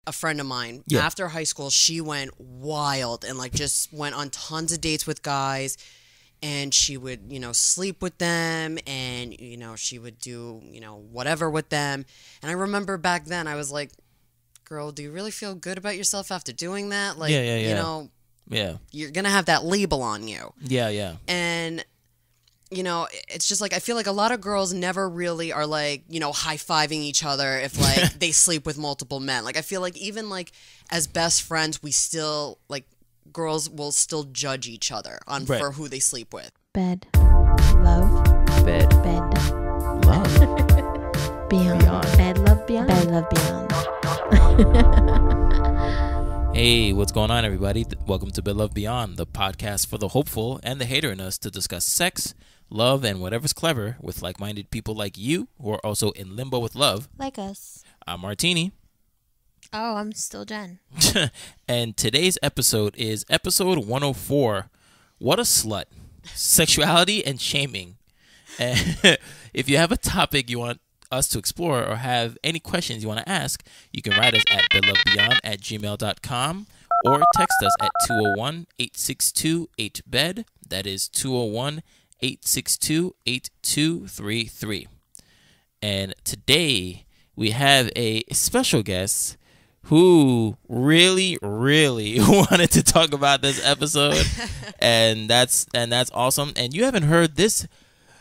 a friend of mine. Yeah. After high school, she went wild and like just went on tons of dates with guys. And she would, sleep with them, and, she would do, whatever with them. And I remember back then, I was like, girl, do you really feel good about yourself after doing that? Like, Yeah. you're going to have that label on you. Yeah. And, it's just like, I feel like a lot of girls never really are like, high-fiving each other if, like, they sleep with multiple men. Like, I feel like even, like, as best friends, we still, like, girls will still judge each other for who they sleep with. Bed. Love. Bed. Love. Beyond. Bed, love, beyond. Bed, love, beyond. Hey, what's going on, everybody? Welcome to Bed, Love, Beyond, the podcast for the hopeful and the hater in us to discuss sex, love, and whatever's clever with like-minded people like you who are also in limbo with love. Like us. I'm Martini. Oh, I'm still Jen. And today's episode is episode 104, What a Slut, Sexuality and Shaming. And if you have a topic you want us to explore or have any questions you want to ask, you can write us at bedlovebeyond@gmail.com or text us at 201-862-8BED. That is 201-862-8233. And today we have a special guest who really wanted to talk about this episode, and that's awesome. And you haven't heard this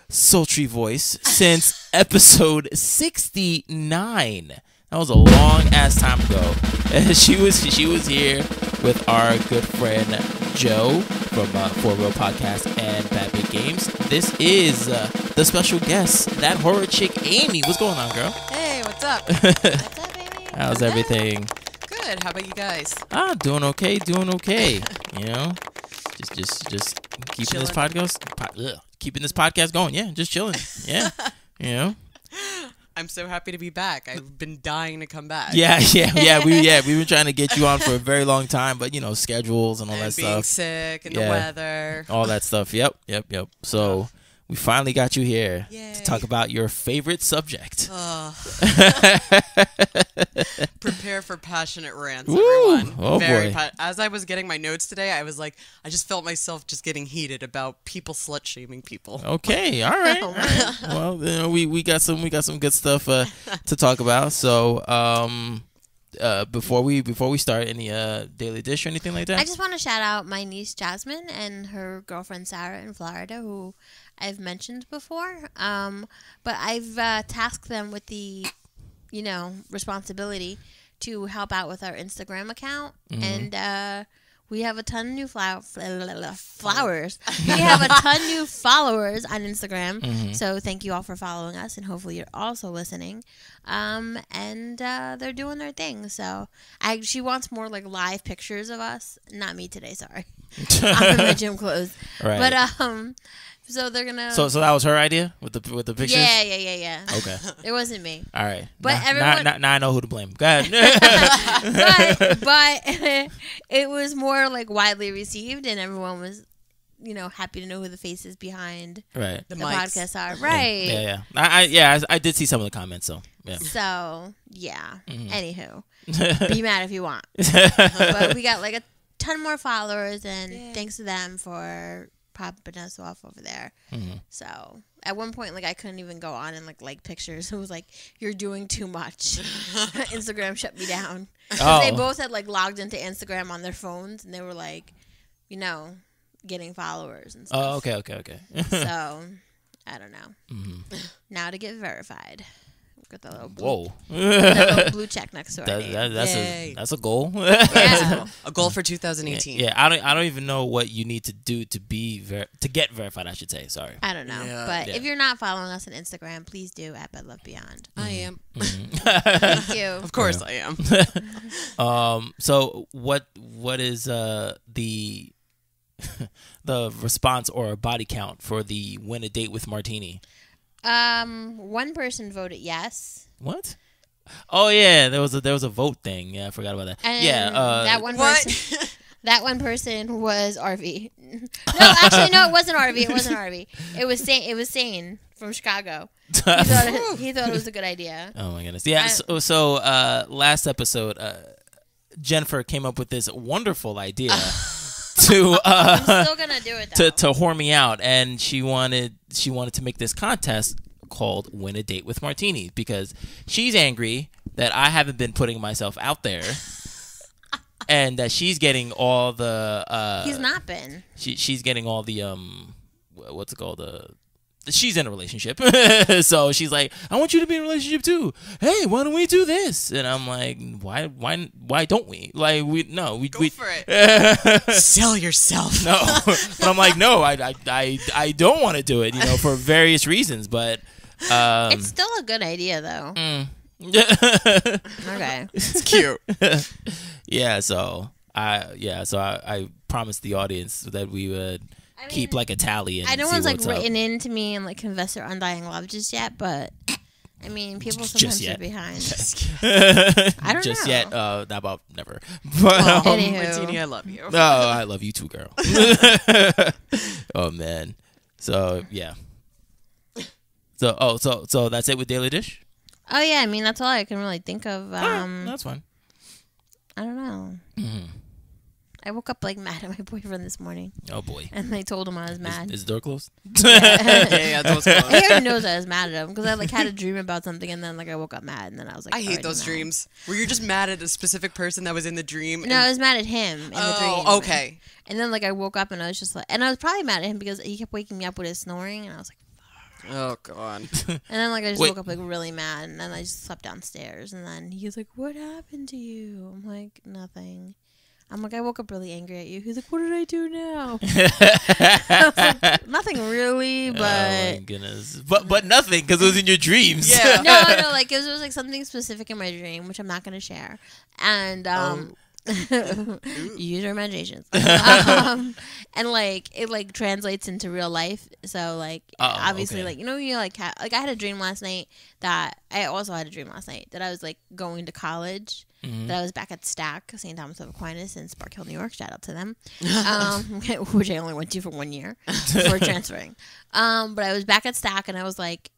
sultry voice since episode 69. That was a long ass time ago. And she was here with our good friend Joe from For Real Podcast and Bad Big Games. This is the special guest, that horror chick Aimee. What's going on, girl? Hey, what's up? What's up, baby? How's everything? Good. How about you guys? Doing okay. Just keeping this podcast going. Yeah, just chilling. Yeah, I'm so happy to be back. I've been dying to come back. Yeah. We've been trying to get you on for a very long time, but schedules and all that being stuff. Sick and the weather. All that stuff. Yep. So we finally got you here to talk about your favorite subject. Prepare for passionate rants, Woo! everyone. Oh, boy. As I was getting my notes today, I was like, I just felt myself just getting heated about people slut-shaming people. Okay, all right. Well, we got some good stuff to talk about. So, before we start, any daily dish or anything like that? I just want to shout out my niece Jasmine and her girlfriend Sarah in Florida, who I've mentioned before. But I've tasked them with the responsibility to help out with our Instagram account, and we have a ton of new flowers. We have a ton of new followers on Instagram. So thank you all for following us, and hopefully you're also listening. And they're doing their thing. So she wants more like live pictures of us. Not me today, sorry. I'm in my gym clothes. Right. But so they're gonna. So that was her idea with the pictures. Yeah. Okay. It wasn't me. All right. But everyone. Now I know who to blame. Go ahead. but it was more like widely received, and everyone was, happy to know who the faces behind the podcast are. Right. Yeah. I did see some of the comments. So yeah. So yeah. Anywho, be mad if you want. But we got like a ton more followers, and thanks to them for popping us off over there. So at one point, like, I couldn't even go on and like pictures. It was like, you're doing too much. Instagram shut me down. They both had like logged into Instagram on their phones, and they were like, getting followers and stuff. Oh, okay. So I don't know. Now to get verified. Got the little blue check next to our name. That's a goal. Yeah. A goal for 2018. Yeah, I don't even know what you need to do to get verified, I should say. Sorry. I don't know. But if you're not following us on Instagram, please do at Bed Love Beyond. I am. Thank you. Of course I am. So what is the the response or body count for the win a date with Martini? One person voted yes. What? Oh yeah, there was a vote thing. Yeah, I forgot about that. And yeah, that one person. That one person was RV. No, actually, no, it wasn't RV. It was Sane from Chicago. He thought it was a good idea. Oh my goodness. Yeah. So last episode, Jennifer came up with this wonderful idea to I'm still gonna do it though. to whore me out, and she wanted to make this contest called Win a Date with Martini, because she's angry that I haven't been putting myself out there. And that she's getting all the He's not been. She's getting all the what's it called, she's in a relationship. So she's like, I want you to be in a relationship too. Hey, why don't we do this? And I'm like, why don't we? Like, we Go for it. Sell yourself. No. But I'm like, no, I don't want to do it, for various reasons, but It's still a good idea though. Okay. It's cute. So I promised the audience that we would keep like a tally and no see one's like what's written up. in to me and like confessed their undying love just yet, but I mean, people sometimes get behind. I don't just know. yet. Not about never. But, Martini, I love you. No, I love you too, girl. Oh man. So yeah. So that's it with Daily Dish? Oh yeah, I mean that's all I can really think of. That's fine. I don't know. Mm-hmm. I woke up like mad at my boyfriend this morning. Oh boy. And I told him I was mad. Is the door closed? Yeah, door's closed. He already knows I was mad at him because I like had a dream about something and then like I woke up mad and then I was like, I hate those dreams where you're just mad at a specific person that was in the dream. No, I was mad at him in the dream. Oh, okay. And then like I woke up and I was just like, and I was probably mad at him because he kept waking me up with his snoring and I was like, oh god. And then like I just woke up like really mad and then I just slept downstairs and then he was like, what happened to you? I'm like, nothing. I'm like, I woke up really angry at you. He's like, what did I do now? I was like, nothing really, but oh my goodness, but nothing because it was in your dreams. Yeah. no, like it was like something specific in my dream, which I'm not gonna share. And use your imaginations. And like it like translates into real life. So like obviously okay. like you like I had a dream last night that I also had a dream last night that I was like going to college. Mm-hmm. That I was back at Stack, St. Thomas of Aquinas in Spark Hill, New York. Shout out to them, which I only went to for 1 year before transferring. But I was back at Stack, and I was like,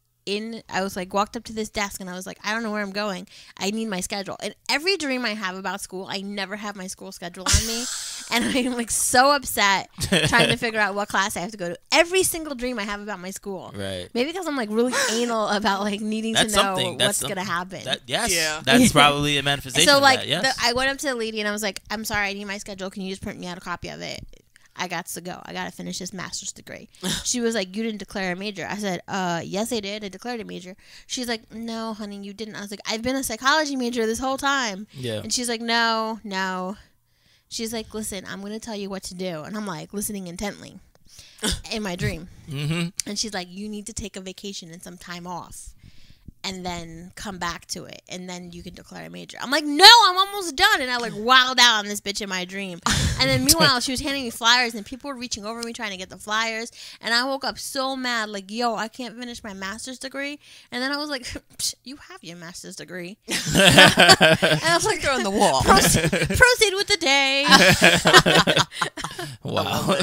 walked up to this desk, and I was like, I don't know where I'm going. I need my schedule. And every dream I have about school, I never have my school schedule on me, and I'm like so upset trying to figure out what class I have to go to. Every single dream I have about my school, Right? Maybe because I'm like really anal about like needing to know what's gonna happen. That's probably a manifestation. So like, of that, yes. I went up to the lady and I was like, I'm sorry, I need my schedule. Can you just print me out a copy of it? I got to go. I got to finish this master's degree. She was like, you didn't declare a major. I said, yes, I did. I declared a major. She's like, no, honey, you didn't. I was like, I've been a psychology major this whole time. Yeah. And she's like, no. She's like, listen, I'm going to tell you what to do. And I'm like, listening intently in my dream. Mm-hmm. And she's like, you need to take a vacation and some time off. And then come back to it, and then you can declare a major. I'm like, no, I'm almost done, and I like wilded out on this bitch in my dream. And then meanwhile, she was handing me flyers, and people were reaching over me trying to get the flyers. And I woke up so mad, like, yo, I can't finish my master's degree. And then I was like, you have your master's degree. And I was like, throw on the wall. Proceed with the day. Wow.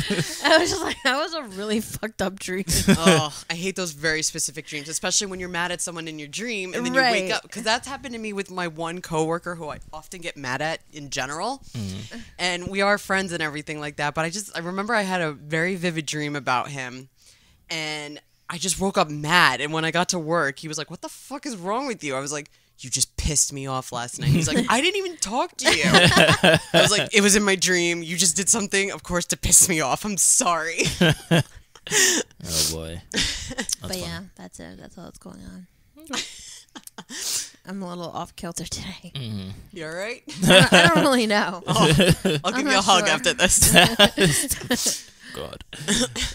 I was just like, that was a really fucked up dream. Oh, I hate those very specific dreams, especially when you're mad at someone in your dream and then you wake up. Because that's happened to me with my one coworker who I often get mad at in general. Mm-hmm. And we are friends and everything like that. But I remember I had a very vivid dream about him. And I just woke up mad. And when I got to work, he was like, what the fuck is wrong with you? I was like, you just pissed me off last night. He's like, I didn't even talk to you. I was like, it was in my dream. You just did something, of course, to piss me off. I'm sorry. Oh boy. But yeah, that's it. That's all that's going on. I'm a little off kilter today. Mm-hmm. You all right? I don't really know. I'll give you a hug after this. God.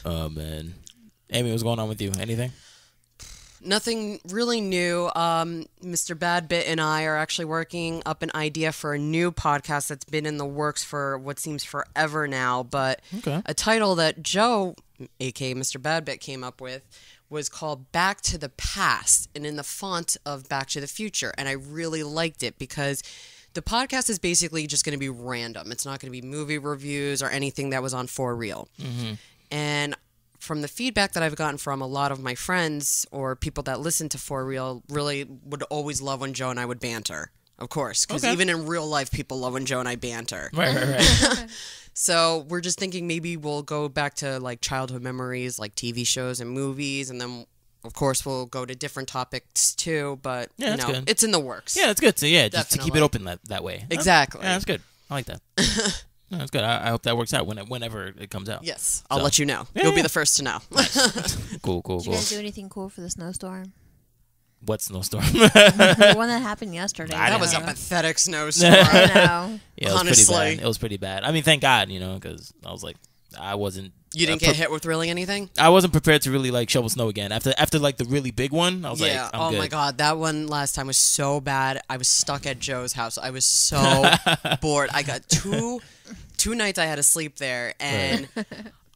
Oh man. Aimee, what's going on with you? Anything? Nothing really new. Mr. Badbit and I are actually working up an idea for a new podcast that's been in the works for what seems forever now. But a title that Joe, aka Mr. Badbit, came up with was called Back to the Past, and in the font of Back to the Future. And I really liked it because the podcast is basically just going to be random. It's not going to be movie reviews or anything that was on For Real. Mm-hmm. And from the feedback that I've gotten from a lot of my friends or people that listen to For Real, really would always love when Joe and I would banter. of course, because Okay. even in real life, people love when Joe and I banter. Right. So we're just thinking maybe we'll go back to like childhood memories, like TV shows and movies, and then of course we'll go to different topics too. But Yeah, that's good. it's in the works. Yeah, that's good. So yeah, just to keep it Definitely. open that way. Exactly. Yeah, that's good. I like that. Yeah, that's good. I hope that works out whenever it comes out. Yes, I'll So. let you know. Yeah, You'll be yeah. the first to know. Cool. Did you guys do anything cool for the snowstorm? What snowstorm? The one that happened yesterday. I That didn't was a know. pathetic snowstorm. I know. Yeah, it was Honestly. pretty bad. It was pretty bad. I mean, thank God, because I was like, I wasn't. You didn't get hit with really anything? I wasn't prepared to really like shovel snow again. After like the really big one, I was Yeah. like, I'm Oh good. my God, that one last time was so bad. I was stuck at Joe's house. I was so bored. I got two nights I had to sleep there, and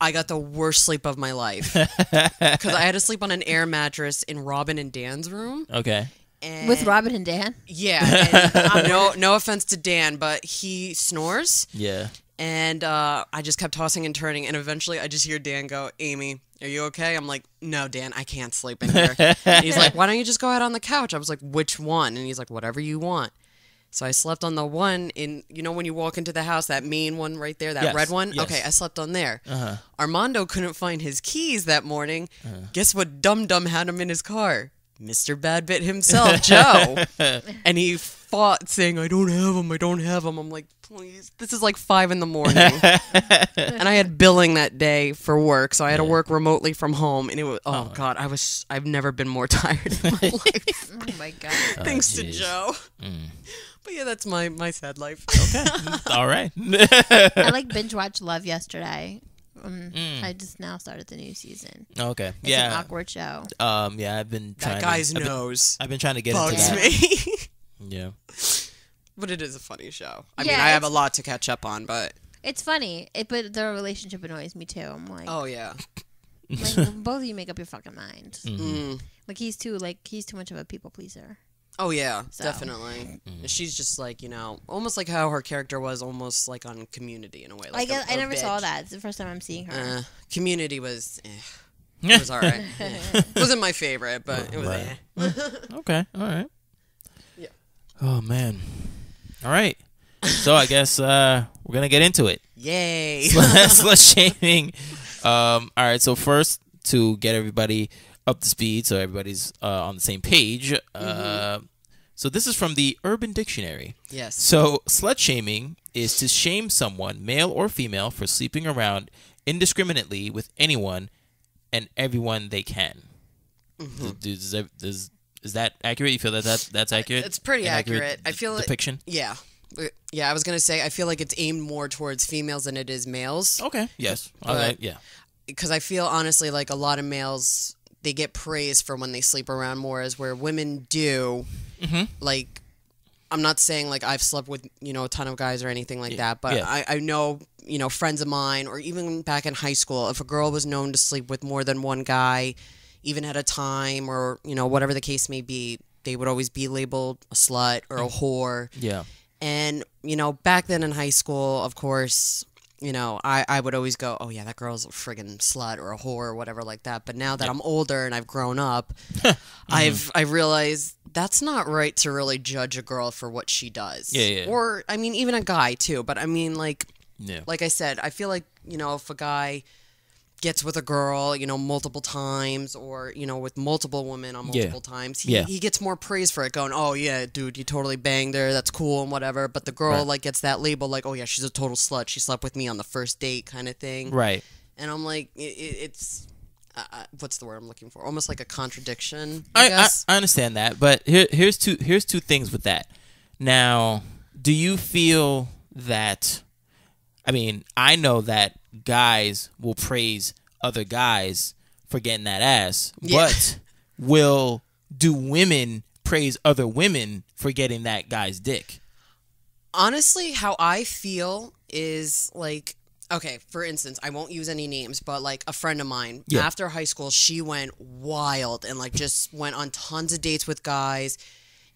I got the worst sleep of my life because I had to sleep on an air mattress in Robin and Dan's room. Okay. And With Robin and Dan? Yeah. And, no offense to Dan, but he snores. Yeah. And I just kept tossing and turning, and eventually I just hear Dan go, "Aimee, are you okay?" I'm like, "No, Dan, I can't sleep in here." And he's like, "Why don't you just go out on the couch?" I was like, "Which one?" And he's like, "Whatever you want." So I slept on the one in, when you walk into the house, that main one right there, that Yes, red one? yes. Okay, I slept on there. Uh-huh. Armando couldn't find his keys that morning. Guess what Dum Dum had him in his car? Mr. Badbit himself, Joe. And he fought saying, I don't have him. I'm like, please, this is like 5 a.m. And I had billing that day for work, so I had to work remotely from home, and it was, God, I've never been more tired in my life. Oh my God. Thanks to jeez. Joe. But yeah, that's my sad life. Okay. All right. I like binge watched Love yesterday. I just now started the new season. Okay. It's an awkward show. Yeah, I've been trying. That guy's nose I've been trying to get into bugs that. me. Yeah. But it is a funny show. I Yeah, mean, I have a it's- lot to catch up on, but It's funny, but the relationship annoys me too. I'm like, oh yeah. like both of you make up your fucking mind. Mm. Like he's too much of a people pleaser. Oh yeah, So. definitely. She's just like, almost like how her character was almost like on Community in a way. Like I a never saw bitch. that. It's the first time I'm seeing her. Community was it was alright. Wasn't my favorite, but it was Right. Okay. All right. Yeah. Oh man. All right. So I guess we're gonna get into it. Yay. Slut shaming. All right. So first, to get everybody up to speed, so everybody's on the same page. So this is from the Urban Dictionary. Yes. So slut shaming is to shame someone, male or female, for sleeping around indiscriminately with anyone and everyone they can. Is that accurate? You feel that's accurate? It's pretty An accurate. I feel depiction. Yeah. Yeah, I was going to say I feel like it's aimed more towards females than it is males. Okay. Yes. But- Okay. Yeah. Because I feel honestly like a lot of males, they get praised for when they sleep around more, as where women do. Like, I'm not saying like I've slept with a ton of guys or anything like that, but Yeah. I know friends of mine, or even back in high school, if a girl was known to sleep with more than one guy, even at a time, or whatever the case may be, they would always be labeled a slut or a whore. Yeah. And back then in high school, of course, I would always go, oh yeah, that girl's a friggin' slut or a whore or whatever like that. But now that I'm older and I've grown up, I've realized that's not right to really judge a girl for what she does. Yeah. Or I mean, even a guy too. But I mean, like I said, I feel like if a guy gets with a girl, multiple times, or with multiple women on multiple times, he gets more praise for it, going, oh yeah, dude, you totally banged her, that's cool and whatever. But the girl like gets that label, like, oh yeah, she's a total slut, she slept with me on the first date, kind of thing. Right. And I'm like, it's what's the word I'm looking for? Almost like a contradiction. I guess. I understand that, but here's two things with that. Now, do you feel that? I mean, I know that guys will praise other guys for getting that ass, but do women praise other women for getting that guy's dick? Honestly, how I feel is like, okay, for instance, I won't use any names, but like a friend of mine, after high school, she went wild and like just went on tons of dates with guys.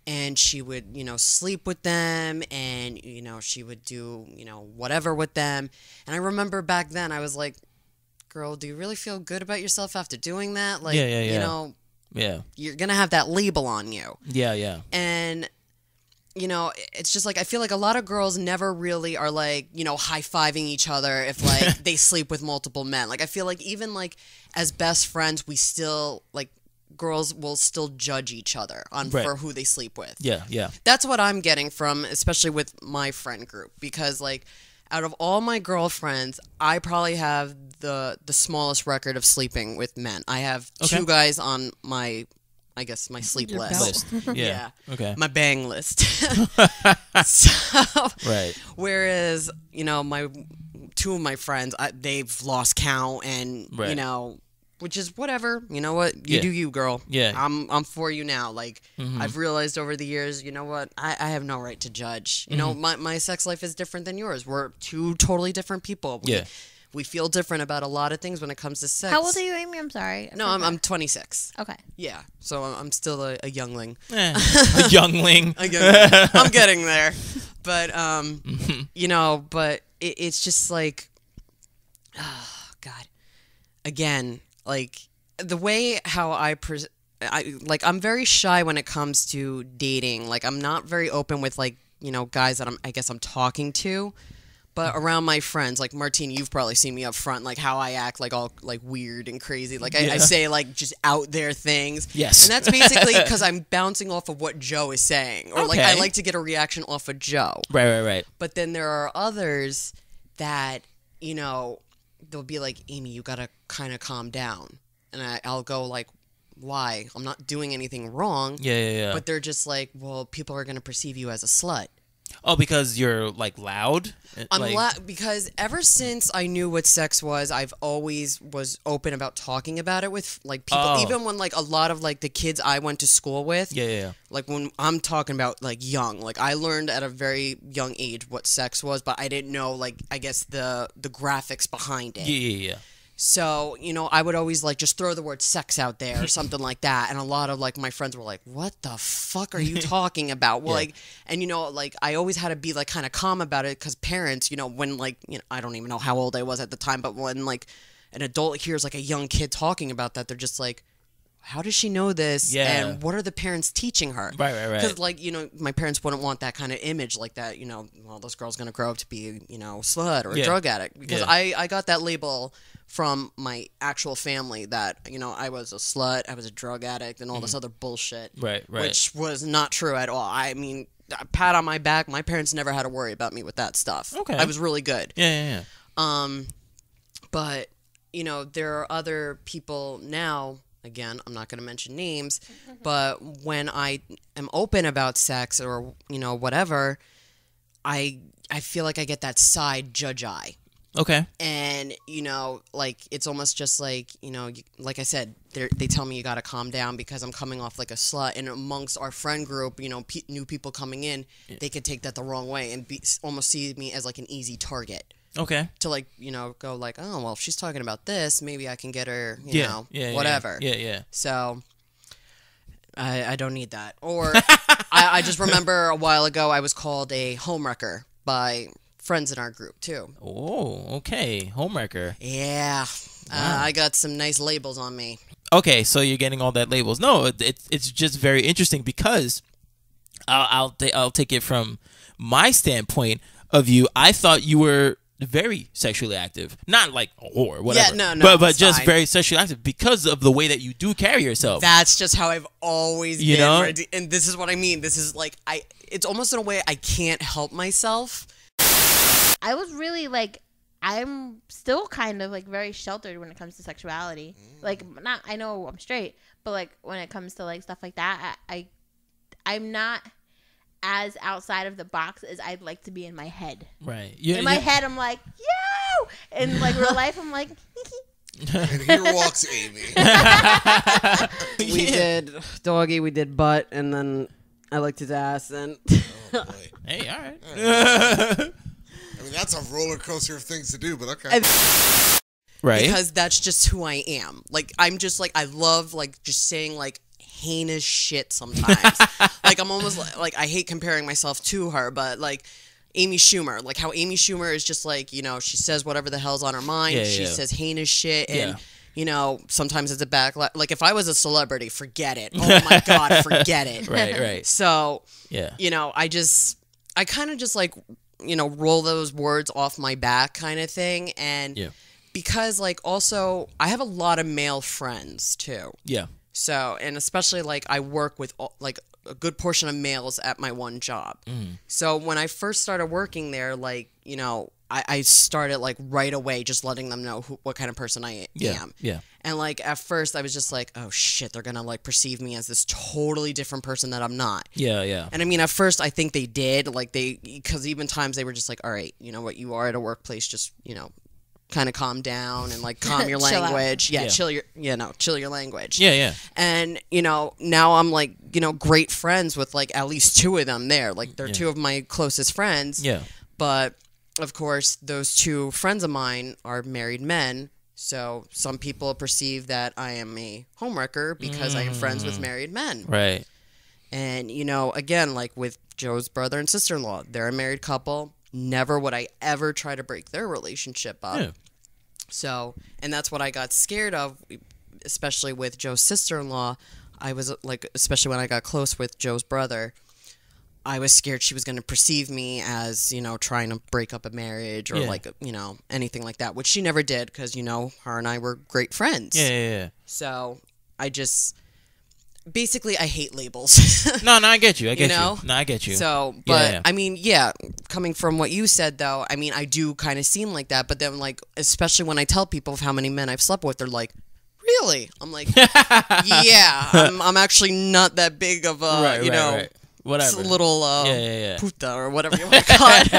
And she would, sleep with them, and, she would do, whatever with them. And I remember back then I was like, girl, do you really feel good about yourself after doing that? Like, Yeah. you're going to have that label on you. Yeah. And you know, it's just like I feel like a lot of girls never really are like, you know, high-fiving each other if like they sleep with multiple men. Like I feel like even like as best friends, we still like girls will still judge each other on for who they sleep with. Yeah, yeah. That's what I'm getting from, especially with my friend group, because like out of all my girlfriends, I probably have the smallest record of sleeping with men. I have two guys on my, I guess, my sleep list. Yeah. Okay. My bang list. So, right. Whereas, you know, two of my friends, they've lost count, and you know, which is whatever. You know what? You do you, girl. Yeah. I'm for you now. Like I've realized over the years, you know what? I have no right to judge. You know, my sex life is different than yours. We're two totally different people. We feel different about a lot of things when it comes to sex. How old are you, Aimee? I'm sorry. No, I'm 26. Okay. Yeah, so I'm still a youngling. A youngling. I'm getting there, but you know, but it's just like, oh God, again, like the way how I'm very shy when it comes to dating. Like I'm not very open with like, you know, guys that I guess I'm talking to. But around my friends, like Martine, you've probably seen me up front, like how I act, like all like weird and crazy. Like I say like just out there things. Yes. And that's basically because I'm bouncing off of what Joe is saying. Or like I like to get a reaction off of Joe. Right. But then there are others that, you know, they'll be like, Aimee, you got to kind of calm down. And I'll go like, why? I'm not doing anything wrong. Yeah. But they're just like, well, people are going to perceive you as a slut. Oh, because you're like loud? I'm because ever since I knew what sex was, I've always was open about talking about it with like people. Even when like a lot of like the kids I went to school with. Yeah. Like when I'm talking about like young, like I learned at a very young age what sex was, but I didn't know like I guess the graphics behind it. Yeah. So, you know, I would always like just throw the word sex out there or something like that. And a lot of like my friends were like, what the fuck are you talking about? Well, like, and you know, like I always had to be like kind of calm about it because parents, you know, when like, you know, I don't even know how old I was at the time, but when like an adult hears like a young kid talking about that, they're just like, how does she know this? Yeah. And what are the parents teaching her? Right. Because, like, you know, my parents wouldn't want that kind of image like that, you know, well, this girl's going to grow up to be, you know, a slut or a drug addict. Because I got that label from my actual family that, you know, I was a slut, I was a drug addict, and all this other bullshit. Right. Which was not true at all. I mean, a pat on my back, my parents never had to worry about me with that stuff. Okay. I was really good. Yeah. But, you know, there are other people now. Again, I'm not going to mention names, but when I am open about sex or, you know, whatever, I feel like I get that side judge eye. Okay. And, you know, like, it's almost just like, you know, like I said, they tell me you got to calm down because I'm coming off like a slut. And amongst our friend group, you know, new people coming in, they could take that the wrong way and almost see me as like an easy target. Okay. To like, you know, go like, oh, well, if she's talking about this, maybe I can get her, you know, whatever. Yeah. So I don't need that. Or I just remember a while ago I was called a homewrecker by friends in our group too. Oh, okay. Homewrecker. Yeah. Wow. I got some nice labels on me. Okay, so you're getting all that labels. No, it's just very interesting because I'll take it from my standpoint of view. I thought you were very sexually active, not like a whore, whatever. Yeah, no, but just fine. very sexually active because of the way that you do carry yourself. That's just how I've always been. You know? And this is what I mean. This is like it's almost in a way I can't help myself. I was really like, I'm still kind of like very sheltered when it comes to sexuality. Like, not, I know I'm straight, but like when it comes to like stuff like that, I'm not as outside of the box as I'd like to be in my head. Right. In my head, I'm like, yo! In like real life, I'm like, and here walks Aimee. We did doggy, we did butt, and then I liked his ass, and Oh, boy. Hey, all right. I mean, that's a roller coaster of things to do, but okay. Right. Because that's just who I am. Like, I'm just like, I love like just saying like heinous shit sometimes. Like, I'm almost like I hate comparing myself to her, but like Amy Schumer, like how Amy Schumer is just like, you know, she says whatever the hell's on her mind. Yeah, she yeah. says heinous shit, and you know, sometimes it's a backlash. Like if I was a celebrity, forget it. Oh my God, forget it. Right. So, Yeah. you know, I kind of just like, you know, roll those words off my back kind of thing. And because like also I have a lot of male friends too. Yeah. So, and especially like I work with like a good portion of males at my one job. So when I first started working there, like, you know, I started like right away just letting them know what kind of person I am. Yeah. And like at first I was just like, oh shit, they're gonna like perceive me as this totally different person that I'm not. Yeah. And I mean, at first I think they did, like because even times they were just like, all right, you know what, you are at a workplace, just, you know, kind of calm down and like calm your language. Chill your language. Yeah. And, you know, now I'm like, you know, great friends with like at least two of them there. Like they're two of my closest friends. Yeah. But of course, those two friends of mine are married men. So some people perceive that I am a homewrecker because I am friends with married men. Right. And, you know, again, like with Joe's brother and sister-in-law, they're a married couple. Never would I ever try to break their relationship up. Yeah. So, and that's what I got scared of, especially with Joe's sister-in-law. I was like, especially when I got close with Joe's brother, I was scared she was going to perceive me as, you know, trying to break up a marriage or like, you know, anything like that, which she never did because, you know, her and I were great friends. Yeah. So I just, basically, I hate labels. No, I get you. I get know? you. No, I get you. So, but I mean, coming from what you said though, I mean, I do kind of seem like that, but then like, especially when I tell people of how many men I've slept with, they're like, really? I'm like, yeah, I'm actually not that big of a, you know, whatever. Little puta or whatever you want to call it.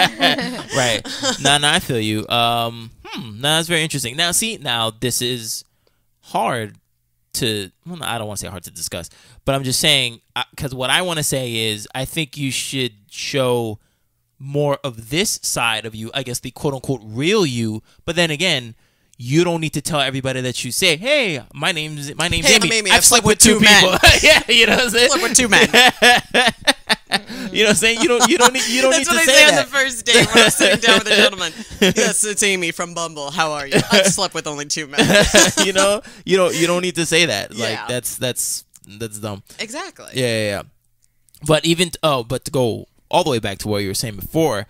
Right. No, I feel you. No, that's very interesting. Now, see, this is hard to, well, I don't want to say hard to discuss, but I'm just saying, because what I want to say is I think you should show more of this side of you, I guess the quote-unquote real you, but then again, you don't need to tell everybody that you say, hey, my name's Aimee. I've slept with two people. men. Yeah, you know what I'm saying? Slept with two men. You know what I'm saying? You don't need to say that. That's what I say on the first date when I'm sitting down with a gentleman. Yes, it's Aimee from Bumble. How are you? I've slept with only two men. You know, you don't need to say that. Yeah. Like that's dumb. Exactly. Yeah. But but to go all the way back to what you were saying before,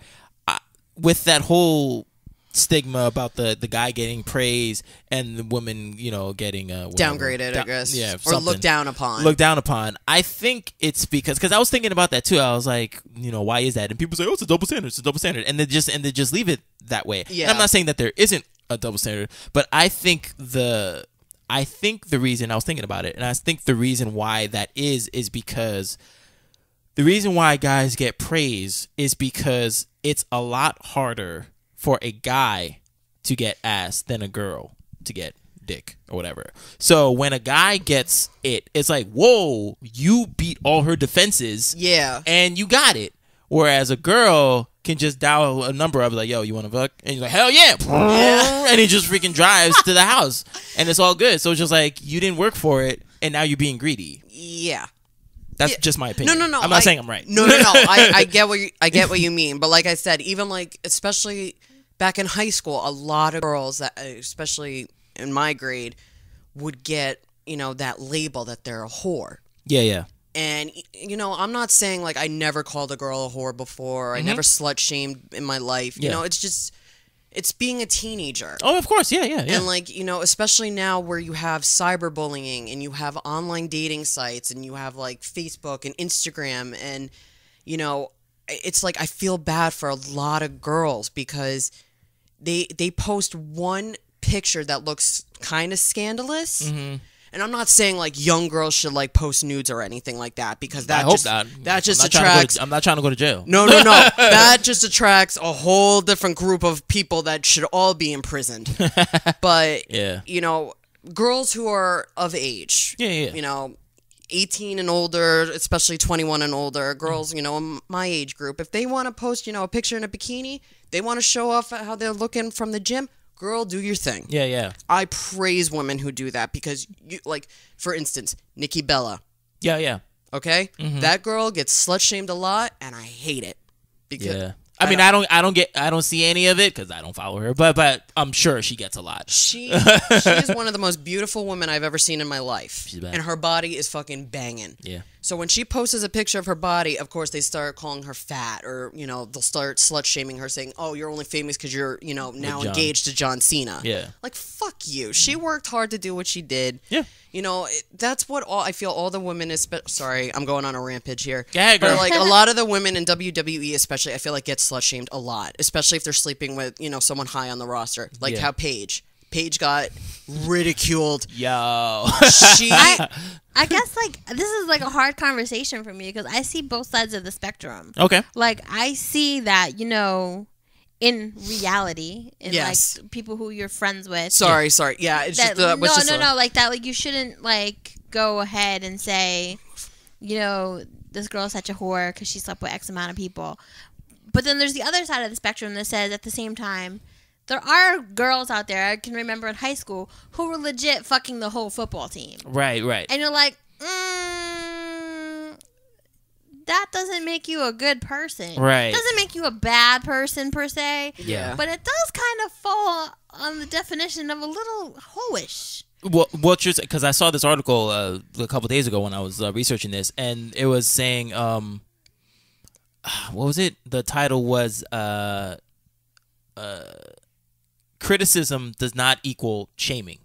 with that whole stigma about the guy getting praise and the woman, you know, getting downgraded, I guess. Yeah, or looked down upon. I think it's because I was thinking about that too. I was like, you know, why is that? And people say, oh, it's a double standard, and they just leave it that way. Yeah. And I'm not saying that there isn't a double standard, but I think the reason I was thinking about it, and I think the reason why that is because the reason why guys get praise is because it's a lot harder for a guy to get ass than a girl to get dick or whatever. So when a guy gets it, it's like, whoa, you beat all her defenses. Yeah. And you got it. Whereas a girl can just dial a number up like, yo, you want to fuck? And you're like, hell yeah. And he just freaking drives to the house. And it's all good. So it's just like, you didn't work for it, and now you're being greedy. Yeah. That's just my opinion. No. I'm not saying I'm right. No. I get what you mean. But like I said, even like, especially back in high school, a lot of girls that, especially in my grade, would get, you know, that label that they're a whore. Yeah. And, you know, I'm not saying like I never called a girl a whore before. I never slut shamed in my life. You know, it's just, it's being a teenager. Oh, of course. Yeah. And like, you know, especially now where you have cyberbullying and you have online dating sites and you have like Facebook and Instagram, and, you know, it's like I feel bad for a lot of girls because they post one picture that looks kind of scandalous. Mm-hmm. And I'm not saying like young girls should like post nudes or anything like that, because that just attracts. I'm not trying to go to jail. No. That just attracts a whole different group of people that should all be imprisoned. But you know, girls who are of age, you know, 18 and older, especially 21 and older, girls, you know, my age group, if they want to post, you know, a picture in a bikini, they want to show off how they're looking from the gym, girl, do your thing. Yeah. I praise women who do that because, you, like, for instance, Nikki Bella. Yeah. Okay? Mm-hmm. That girl gets slut-shamed a lot, and I hate it. Because I mean, I don't see any of it because I don't follow her, but I'm sure she gets a lot. She is one of the most beautiful women I've ever seen in my life. She's bad. And her body is fucking banging. Yeah. So when she posts a picture of her body, of course they start calling her fat, or they'll start slut shaming her, saying, "Oh, you're only famous because you're now engaged to John Cena." Yeah. Like, fuck you. She worked hard to do what she did. Yeah. That's what I feel all the women sorry, I'm going on a rampage here. Go ahead, girl. But like a lot of the women in WWE especially, I feel like get slut shamed a lot, especially if they're sleeping with, someone high on the roster. Like how Paige got ridiculed. Yo. I guess like this is like a hard conversation for me because I see both sides of the spectrum. Okay. Like I see that, in reality, in Yes. like people who you're friends with. Sorry. Yeah, it's That, just no, like that. Like you shouldn't like go ahead and say, this girl's such a whore because she slept with X amount of people. But then there's the other side of the spectrum that says at the same time, there are girls out there, I can remember in high school, who were legit fucking the whole football team. Right. And you're like, that doesn't make you a good person. Right. It doesn't make you a bad person per se. Yeah. But it does kind of fall on the definition of a little hoish. Well, because I saw this article a couple days ago when I was researching this, and it was saying, what was it? The title was criticism does not equal shaming.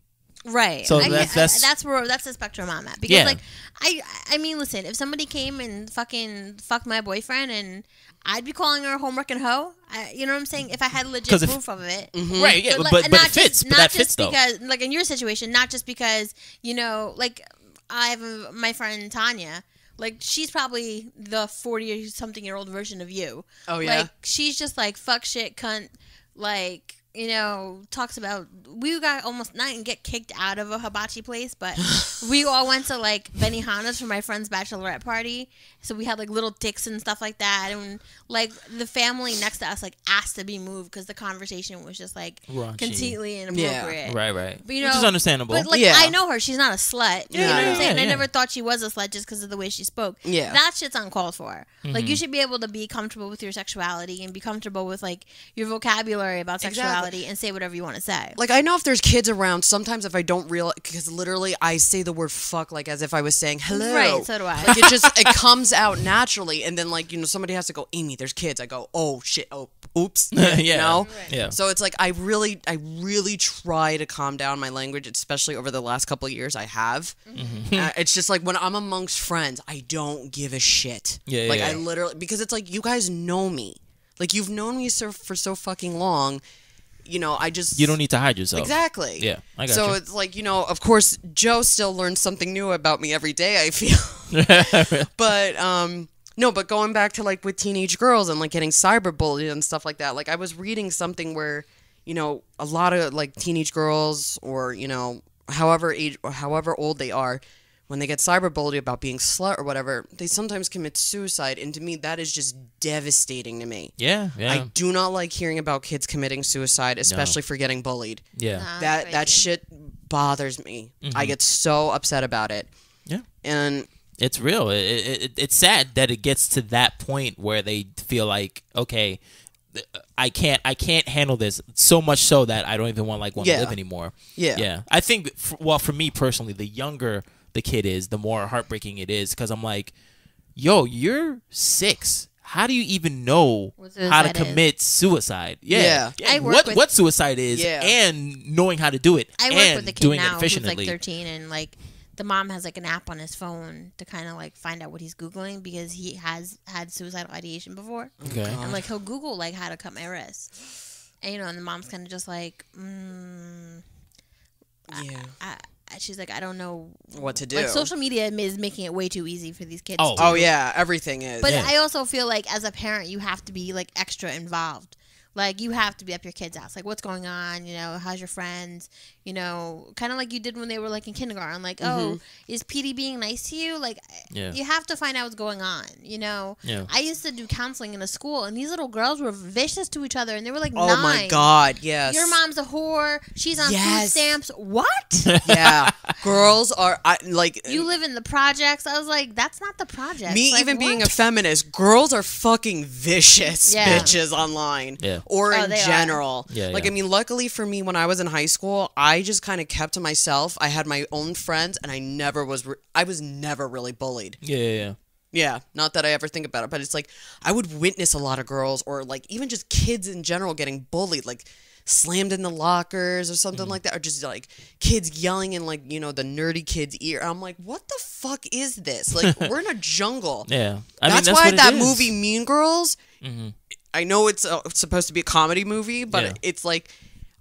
Right. So that's the spectrum I'm at. Because like I mean, listen, if somebody came and fucking fucked my boyfriend, and I'd be calling her a homework and hoe. You know what I'm saying? If I had legit proof of it. Mm-hmm. Right, yeah, but it fits. But that fits though. Because, like in your situation, not just because, like I have my friend Tanya. Like, she's probably the 40-something-year-old version of you. Oh, yeah? Like, she's just like, fuck shit, cunt, like, talks about, we got almost not even get kicked out of a hibachi place, but we all went to like Benihana's for my friend's bachelorette party, so we had like little dicks and stuff like that, and like the family next to us like asked to be moved because the conversation was just like raunchy. completely inappropriate. Right. But, Which is understandable. But like I know her, she's not a slut. You know what I'm saying? And I yeah. never thought she was a slut just because of the way she spoke. Yeah. That shit's uncalled for. Like you should be able to be comfortable with your sexuality and be comfortable with like your vocabulary about sexuality and say whatever you want to say. Like, I know if there's kids around, sometimes if I don't realize, because literally I say the word fuck like as if I was saying hello. Right, so do I. Like, it comes out naturally, and then like, somebody has to go, Aimee, there's kids. I go, oh shit, oh, oops. Yeah. Yeah. So it's like, I really try to calm down my language, especially over the last couple of years I have. Mm-hmm. It's just like, when I'm amongst friends, I don't give a shit. I literally, because it's like, you guys know me. Like, you've known me for so fucking long. I just... You don't need to hide yourself. Exactly. Yeah, I got so you. it's like, of course, Joe still learns something new about me every day, I feel. But, no, but going back to, like, with teenage girls and, like, getting cyberbullied and stuff like that, like, I was reading something where, a lot of, like, teenage girls or, however old they are, when they get cyberbullied about being slut or whatever, they sometimes commit suicide. And to me, that is just devastating to me. Yeah. I do not like hearing about kids committing suicide, especially for getting bullied. Yeah. That shit bothers me. Mm-hmm. I get so upset about it. Yeah. And it's real. It's sad that it gets to that point where they feel like, okay, I can't handle this, so much so that I don't even want to live anymore. Yeah. I think for me personally, the younger the kid is, the more heartbreaking it is, because I'm like, yo, you're 6. How do you even know how to commit suicide? Yeah. What suicide is, and knowing how to do it, I work and with a kid doing now it efficiently. who's like 13, and like the mom has like an app on his phone to kind of like find out what he's Googling because he has had suicidal ideation before. Okay. And like he'll Google like how to cut my wrist, and and the mom's kind of just like, she's like, I don't know what to do. Like, social media is making it way too easy for these kids. Oh yeah, everything is. But I also feel like as a parent, you have to be like extra involved Like, you have to be up your kid's ass. Like, what's going on? You know, how's your friends? You know, kind of like you did when they were, like, in kindergarten. Like, oh, is PD being nice to you? Like, you have to find out what's going on, you know? Yeah. I used to do counseling in a school, and these little girls were vicious to each other, and they were, like, 9. Oh, my God, yes. Your mom's a whore. She's on food stamps. What? Yeah. Girls are, like... You live in the projects. I was like, that's not the projects. Me like, even what? being a feminist, girls are fucking vicious bitches online. Yeah. Or Oh, in they are. general. Yeah, like, yeah. I mean, luckily for me, when I was in high school, I just kind of kept to myself. I had my own friends, and I was never really bullied. Yeah. Yeah, not that I ever think about it, but it's like, I would witness a lot of girls, or like, even just kids in general getting bullied, like, slammed in the lockers or something like that, or just like kids yelling in, like, you know, the nerdy kid's ear. I'm like, what the fuck is this? Like, we're in a jungle. Yeah. That's mean, why what it that is. movie Mean Girls, I know it's supposed to be a comedy movie, but Yeah. it's like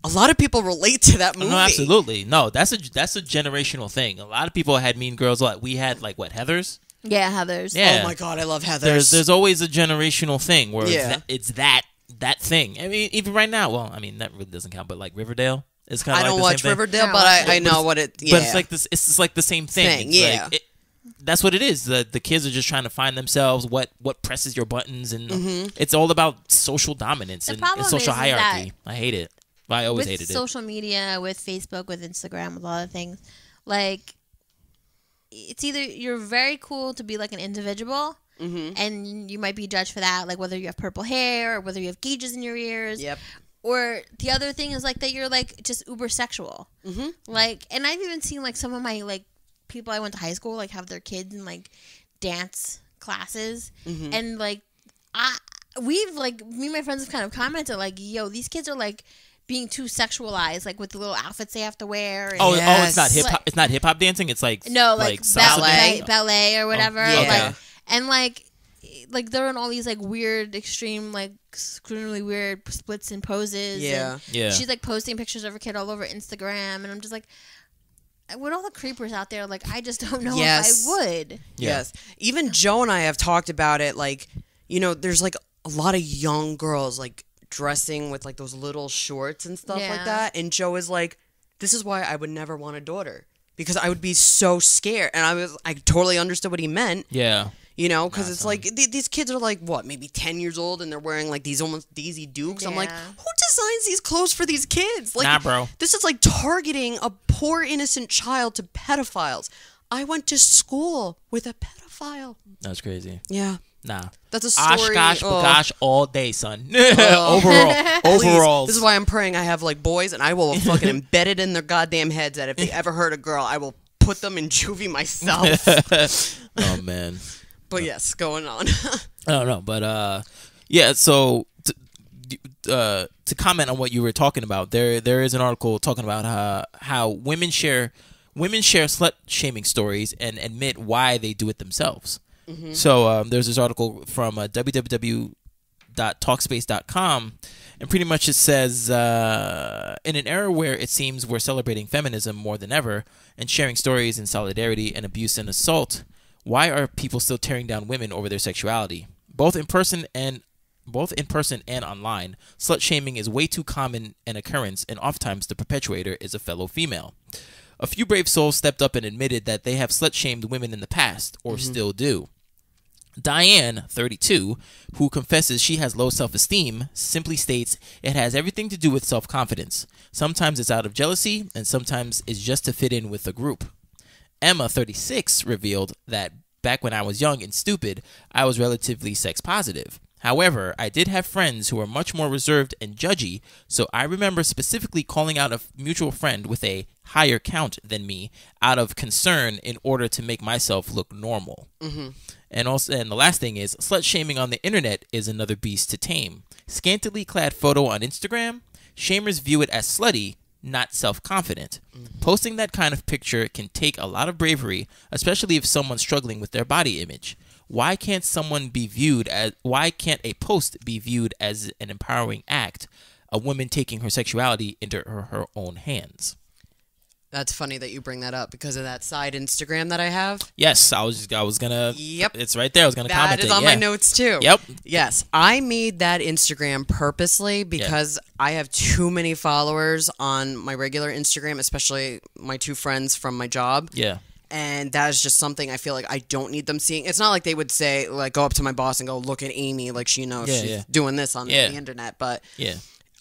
a lot of people relate to that movie. No, absolutely. No, that's a generational thing. A lot of people had Mean Girls. Like, we had, like, what, Heathers? Yeah, Heathers. Yeah. Oh my God, I love Heathers. There's always a generational thing where Yeah. it's that thing. I mean, even right now. Well, I mean, that really doesn't count. But like Riverdale is kind of. I like don't the watch same thing. Riverdale, No, but I but know what it. Yeah, But it's like this. It's just like the same thing. It's yeah. like, that's what it is. The kids are just trying to find themselves. What presses your buttons, and it's all about social dominance and problem social is hierarchy. I hate it. I always With hated it. social media, with Facebook, with Instagram, with a lot of things, like, it's either you're very cool to be like an individual, and you might be judged for that, like whether you have purple hair or whether you have gauges in your ears. Yep. Or the other thing is like that you're like just uber sexual. Like, and I've even seen like some of my like people I went to high school like have their kids in like dance classes, and like we've like me and my friends have kind of commented like, yo, these kids are like being too sexualized, like with the little outfits they have to wear. And Oh, Yes. it's not hip hop. Like- It's not hip hop dancing. It's like no, like salsa ballet. dancing? ballet or whatever. yeah. Like, and like they're in all these like weird, extreme, like extremely weird splits and poses. Yeah. And Yeah. she's like posting pictures of her kid all over Instagram, and I'm just like, with all the creepers out there, like I just don't know Yes. if I would. Yeah. Yes. Even Joe and I have talked about it. Like, you know, there's like a lot of young girls like dressing with like those little shorts and stuff Yeah. like that. And Joe is like, this is why I would never want a daughter, because I would be so scared. And I totally understood what he meant, Yeah. you know, because it's like these kids are like, what, maybe 10 years old, and they're wearing like these almost Daisy Dukes. I'm like, Yeah. who designs these clothes for these kids? Like, Nah, bro. This is like targeting a poor innocent child to pedophiles. I went to school with a pedophile. That's crazy. Yeah. Nah. That's a story. Oshkosh, oh. bagosh all day, son. Overalls. Please. This is why I'm praying I have like boys, and I will fucking embed it in their goddamn heads that if they ever hurt a girl, I will put them in juvie myself. Oh man. But yes, going on. I don't know, but yeah. So to comment on what you were talking about, there is an article talking about how women share slut shaming stories and admit why they do it themselves. So there's this article from www.talkspace.com, and pretty much it says, in an era where it seems we're celebrating feminism more than ever and sharing stories in solidarity and abuse and assault, why are people still tearing down women over their sexuality? Both in person and online, slut shaming is way too common an occurrence, and oftentimes the perpetrator is a fellow female. A few brave souls stepped up and admitted that they have slut shamed women in the past, or still do. Diane, 32, who confesses she has low self-esteem, simply states it has everything to do with self-confidence. Sometimes it's out of jealousy, and sometimes it's just to fit in with the group. Emma, 36, revealed that back when I was young and stupid, I was relatively sex positive. However, I did have friends who were much more reserved and judgy, so I remember specifically calling out a mutual friend with a higher count than me out of concern in order to make myself look normal. And the last thing is, slut shaming on the internet is another beast to tame. Scantily clad photo on Instagram, shamers view it as slutty, not self-confident. Posting that kind of picture can take a lot of bravery, especially if someone's struggling with their body image. Why can't a post be viewed as an empowering act, a woman taking her sexuality into her own hands? That's funny that you bring that up because of that side Instagram that I have. Yes, I was gonna. Yep. It's right there. I was gonna comment. That is on my notes too. Yep. Yes, I made that Instagram purposely because I have too many followers on my regular Instagram, especially my 2 friends from my job. Yeah. And that is just something I feel like I don't need them seeing. It's not like they would say, like, go up to my boss and go, look at Aimee, like, she's doing this on the internet. But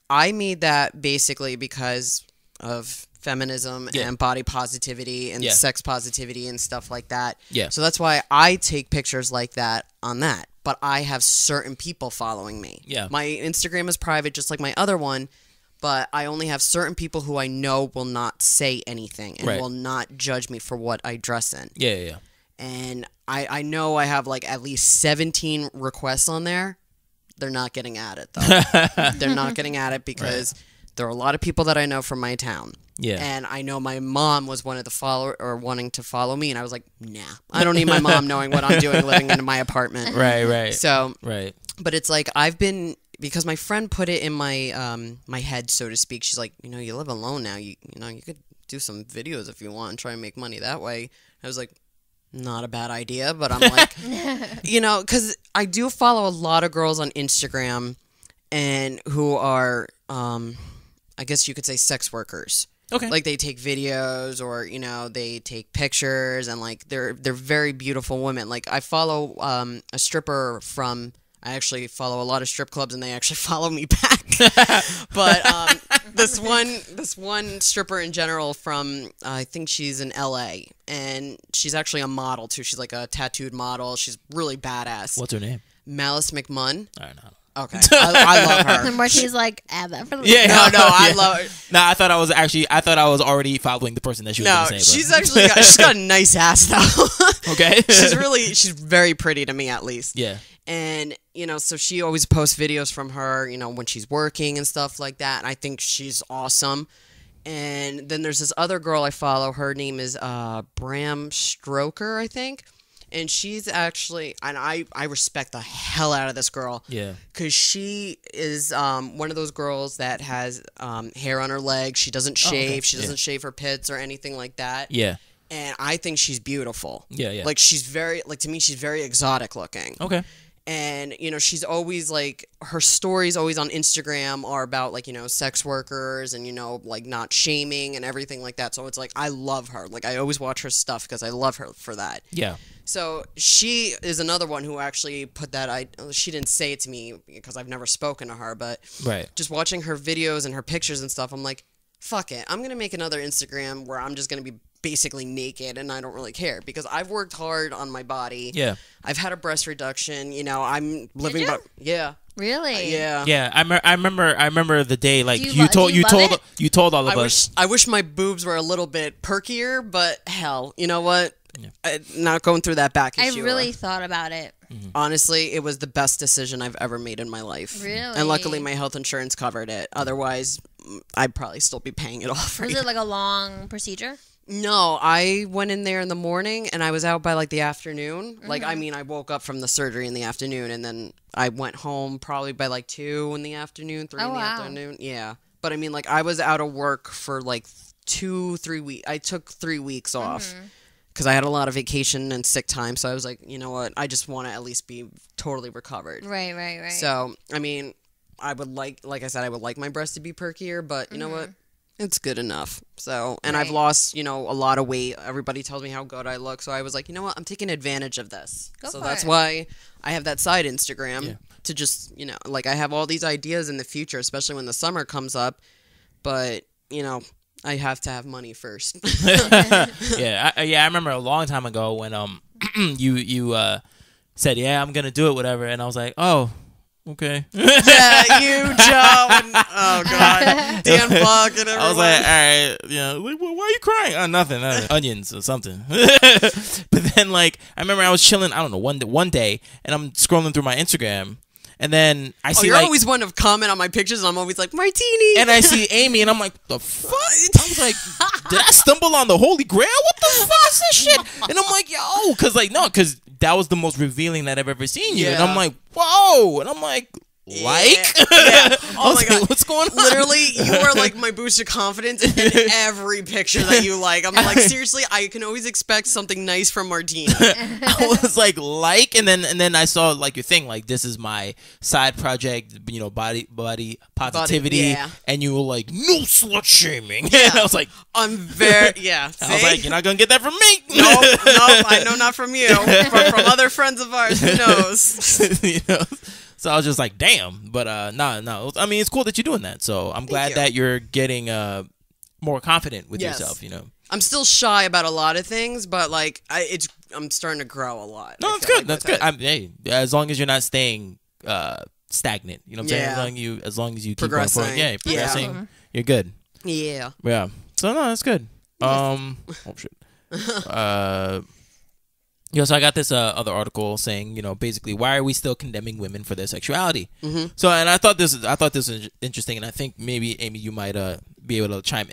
I made that basically because of feminism and body positivity and sex positivity and stuff like that. Yeah. So that's why I take pictures like that on that. But I have certain people following me. Yeah. My Instagram is private, just like my other one. But I only have certain people who I know will not say anything and will not judge me for what I dress in. Yeah. And I know I have like at least 17 requests on there. They're not getting at it, though. They're not getting at it because there are a lot of people that I know from my town. Yeah. And I know my mom was one of the follower or wanting to follow me. And I was like, nah, I don't need my mom knowing what I'm doing living in my apartment. Right. So, but it's like I've been... Because my friend put it in my my head, so to speak. She's like, you live alone now. You could do some videos if you want and try and make money that way. I was like, not a bad idea. But I'm like, because I do follow a lot of girls on Instagram and who are, I guess you could say sex workers. Okay. Like they take videos or, they take pictures and like they're very beautiful women. Like I follow a stripper from... I actually follow a lot of strip clubs, and they actually follow me back. But this one stripper in general from, I think she's in L.A., and she's actually a model, too. She's like a tattooed model. She's really badass. What's her name? Malice McMunn. I don't know. Okay. I love her. And Martina's like, add that for the I love her. No, I thought I was already following the person that she was going to say. She's actually she's got a nice ass, though. Okay. She's very pretty to me, at least. Yeah. And, so she always posts videos from her, when she's working and stuff like that. And I think she's awesome. And then there's this other girl I follow. Her name is Bram Stroker, I think. And she's actually, and I respect the hell out of this girl. Yeah. Because she is one of those girls that has hair on her legs. She doesn't shave. Okay. She doesn't shave her pits or anything like that. Yeah. And I think she's beautiful. Yeah. Like, to me, she's very exotic looking. Okay. And, she's always, like, her stories always on Instagram are about, like, sex workers and, like, not shaming and everything like that. So it's like, I love her. Like, I always watch her stuff because I love her for that. Yeah. So she is another one who actually put that, she didn't say it to me because I've never spoken to her, but just watching her videos and her pictures and stuff, I'm like, fuck it. I'm going to make another Instagram where I'm just going to be basically naked and I don't really care because I've worked hard on my body. Yeah. I've had a breast reduction. I'm living by... Yeah. Really? Yeah. Yeah. I remember the day like you told all of us. I wish my boobs were a little bit perkier, but hell, you know what? Yeah. Not going through that back issue. I really thought about it. Mm-hmm. Honestly, it was the best decision I've ever made in my life. Really? And luckily my health insurance covered it. Otherwise, I'd probably still be paying it off. Was it like a long procedure? No, I went in there in the morning and I was out by like the afternoon. Mm-hmm. Like, I woke up from the surgery in the afternoon and then I went home probably by like 2 in the afternoon, 3 in the afternoon. Yeah. But like I was out of work for like 2-3 weeks. I took 3 weeks off because I had a lot of vacation and sick time. So I was like, you know what? I just want to at least be totally recovered. Right. So, I would like I said, I would like my breasts to be perkier, but you know what? It's good enough. So, and I've lost, a lot of weight. Everybody tells me how good I look. So I was like, you know what? I'm taking advantage of this. That's why I have that side Instagram to just, like I have all these ideas in the future, especially when the summer comes up. But, I have to have money first. I remember a long time ago when you said, yeah, I'm going to do it, whatever. And I was like, oh. Okay. Yeah, you, Joe, and oh god, Dan Buck and everyone. I was like, all right, like, why are you crying? Oh, nothing, onions or something. But then, like, I remember I was chilling. I don't know, one day, and I'm scrolling through my Instagram, and then I see. You're always one of comment on my pictures, and I'm always like martini. And I see Aimee, and I'm like, the fuck? I was like, did I stumble on the Holy Grail? What the fuck is this shit? And I'm like, because that was the most revealing that I've ever seen you. And I'm like, whoa. And I'm like, like? Yeah. I Oh was my like, God. what's going on? Literally, you are like my boost of confidence in every picture that you like. I'm like, seriously, I can always expect something nice from Martina. I was like, and then I saw like your thing, like this is my side project, you know, body positivity, yeah. and you were like, no slut shaming. Yeah. And I was like, I'm very, yeah. I was See? like, you're not gonna get that from me. No, I know not from you, but from other friends of ours. Who knows? You know. So I was just like, damn. But no. I mean, it's cool that you're doing that. So I'm glad you. that you're getting more confident with Yes. yourself. You know. I'm still shy about a lot of things, but like I'm starting to grow a lot. No, I that's feel good. like That's with good. it. Hey, as long as you're not staying stagnant. You know what I'm Yeah. saying? As long as you keep going Progressing. forward. Yeah, progressing. Yeah. You're good. Yeah. Yeah. So no, that's good. Oh shit. So I got this other article saying, you know, basically, why are we still condemning women for their sexuality? Mm-hmm. So, and I thought this was interesting, and I think maybe Aimee, you might be able to chime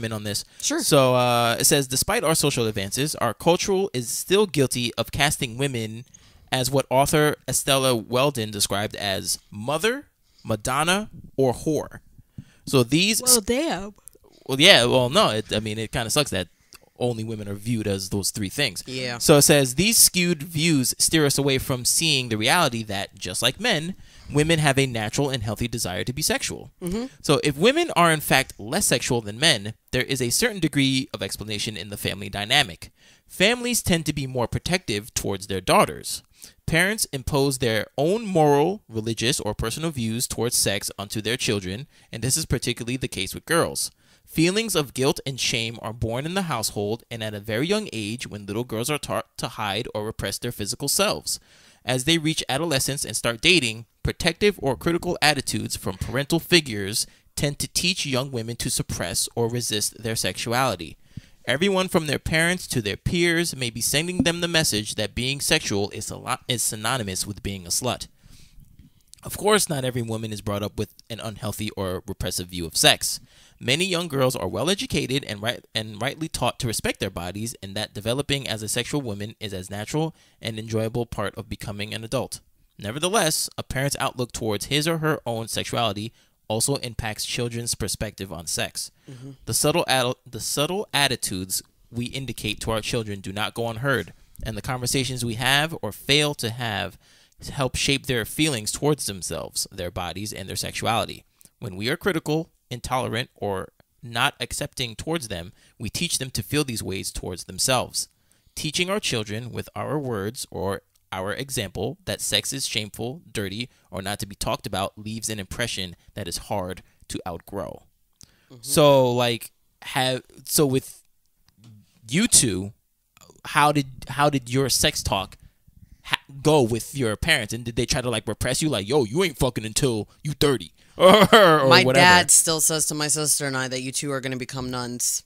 in on this. Sure. So it says, despite our social advances, our culture is still guilty of casting women as what author Estella Weldon described as mother, Madonna, or whore. So these. Well, damn. Well, yeah. Well, no. It kind of sucks that only women are viewed as those three things. Yeah. So it says, these skewed views steer us away from seeing the reality that, just like men, women have a natural and healthy desire to be sexual. Mm-hmm. So if women are in fact less sexual than men, there is a certain degree of explanation in the family dynamic. Families tend to be more protective towards their daughters. Parents impose their own moral, religious, or personal views towards sex onto their children, and this is particularly the case with girls. Feelings of guilt and shame are born in the household and at a very young age when little girls are taught to hide or repress their physical selves. As they reach adolescence and start dating, protective or critical attitudes from parental figures tend to teach young women to suppress or resist their sexuality. Everyone from their parents to their peers may be sending them the message that being sexual is synonymous with being a slut. Of course, not every woman is brought up with an unhealthy or repressive view of sex. Many young girls are well educated and rightly taught to respect their bodies, and that developing as a sexual woman is as natural and enjoyable part of becoming an adult. Nevertheless, a parent's outlook towards his or her own sexuality also impacts children's perspective on sex. Mm-hmm. The subtle attitudes we indicate to our children do not go unheard, and the conversations we have or fail to have help shape their feelings towards themselves, their bodies, and their sexuality. When we are critical, intolerant, or not accepting towards them, we teach them to feel these ways towards themselves. Teaching our children with our words or our example that sex is shameful, dirty, or not to be talked about leaves an impression that is hard to outgrow. Mm-hmm. So with you two, how did your sex talk go with your parents, and did they try to like repress you, like, yo, you ain't fucking until you 30 or my whatever? dad still says to my sister and I that you two are going to become nuns.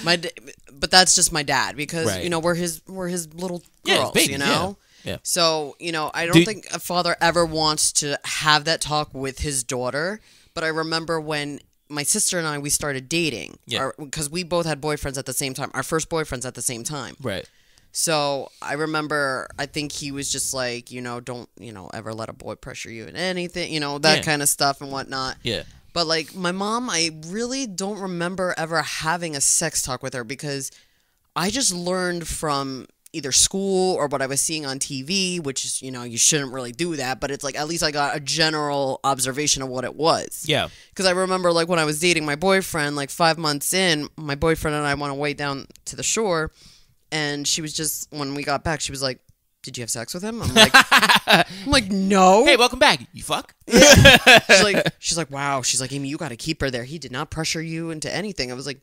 But that's just my dad because right. You know we're his little yeah, girls, babies, you know. Yeah. So you know I don't think a father ever wants to have that talk with his daughter. But I remember when my sister and I we started dating, because we both had boyfriends at the same time. Our first boyfriends at the same time, right? So I remember, I think he was just like, you know, don't, you know, ever let a boy pressure you in anything, you know, that kind of stuff and whatnot. Yeah. But like my mom, I really don't remember ever having a sex talk with her because I just learned from either school or what I was seeing on TV, which is, you know, you shouldn't really do that, but it's like at least I got a general observation of what it was. Yeah. Because I remember like when I was dating my boyfriend, like 5 months in, my boyfriend and I went away down to the shore. And she was just, when we got back, she was like, did you have sex with him? I'm like, no. Hey, welcome back. You fuck? Yeah. She's like, wow. She's like, Aimee, you got to keep her there. He did not pressure you into anything. I was like,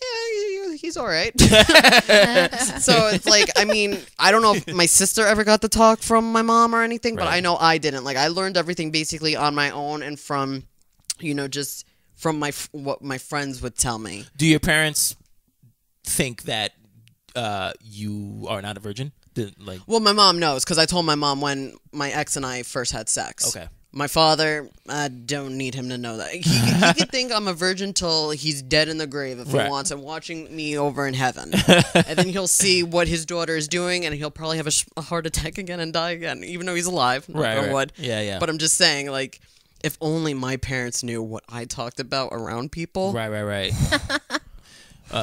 yeah, he's all right. So it's like, I mean, I don't know if my sister ever got the talk from my mom or anything, but I know I didn't. Like, I learned everything basically on my own and from, you know, just from what my friends would tell me. Do your parents think that you are not a virgin? Well, my mom knows because I told my mom when my ex and I first had sex. Okay. My father, I don't need him to know that. He could think I'm a virgin till he's dead in the grave if he Right. wants, and watching me over in heaven. And then he'll see what his daughter is doing, and he'll probably have a heart attack again and die again, even though he's alive. knock on wood. Yeah, yeah. But I'm just saying, like, if only my parents knew what I talked about around people, right.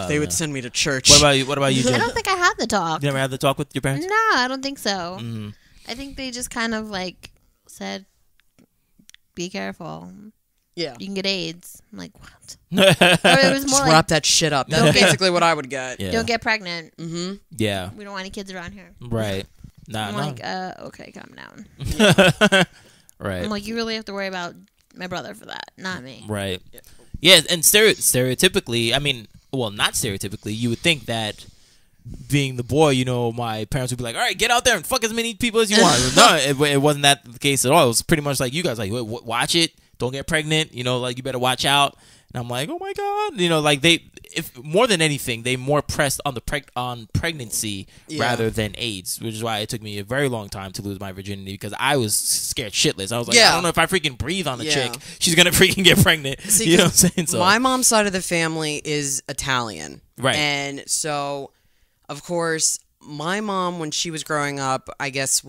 they would send me to church. What about you, I Jen? don't think I had the talk. You never had the talk with your parents? No, I don't think so. Mm-hmm. I think they just kind of like said, "Be careful. Yeah. You can get AIDS." I'm like, what? Mm-hmm. Or it was more Just like, wrap that shit up. That's basically what I would get. Yeah. "Don't get pregnant. Mm-hmm. Yeah. We don't want any kids around here." Right. Nah, I'm no. like, okay, calm down. Right. I'm like, you really have to worry about my brother for that, not me. Right. Yeah, and stereotypically, I mean, well, not stereotypically, you would think that being the boy, you know, my parents would be like, all right, get out there and fuck as many people as you want. No, it wasn't that the case at all. It was pretty much like you guys, like, watch it, don't get pregnant, you know, like, you better watch out. And I'm like, oh my God. You know, like, if more than anything, they more pressed on on pregnancy rather than AIDS, which is why it took me a very long time to lose my virginity, because I was scared shitless. I was like, I don't know if I freaking breathe on a chick, she's going to freaking get pregnant. See, you know what I'm saying? So, my mom's side of the family is Italian. Right. And so, of course, my mom, when she was growing up, I guess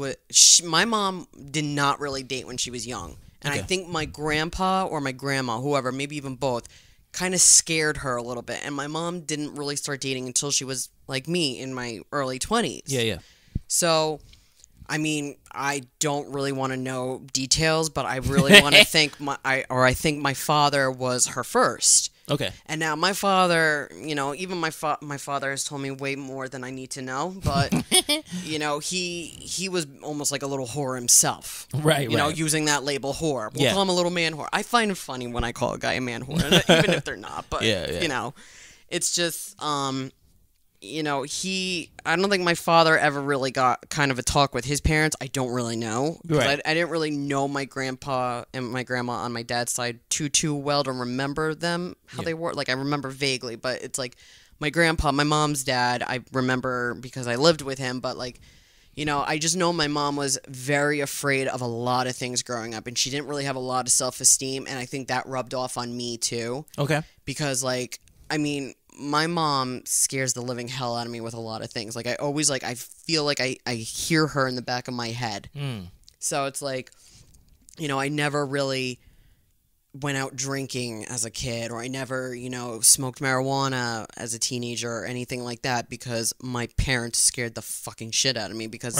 my mom did not really date when she was young. And I think my grandpa or my grandma, whoever, maybe even both, kind of scared her a little bit. And my mom didn't really start dating until she was like me in my early 20s. Yeah. So, I mean, I don't really want to know details, but I really want to think I think my father was her first. Okay. And now my father, you know, even my father has told me way more than I need to know, but you know, he was almost like a little whore himself. Right, You know, right. using that label whore. We'll call him a little man whore. I find it funny when I call a guy a man whore, even if they're not, but Yeah. you know, it's just you know, I don't think my father ever really got kind of a talk with his parents. I don't really know. Right. I didn't really know my grandpa and my grandma on my dad's side too well to remember them, how they were. Like, I remember vaguely, but it's like my grandpa, my mom's dad, I remember because I lived with him, but like, you know, I just know my mom was very afraid of a lot of things growing up, and she didn't really have a lot of self-esteem, and I think that rubbed off on me too. Okay. Because, like, I mean, my mom scares the living hell out of me with a lot of things. Like, I always, like, I feel like I hear her in the back of my head. So it's like, you know, I never really went out drinking as a kid, or I never, you know, smoked marijuana as a teenager or anything like that, because my parents scared the fucking shit out of me, because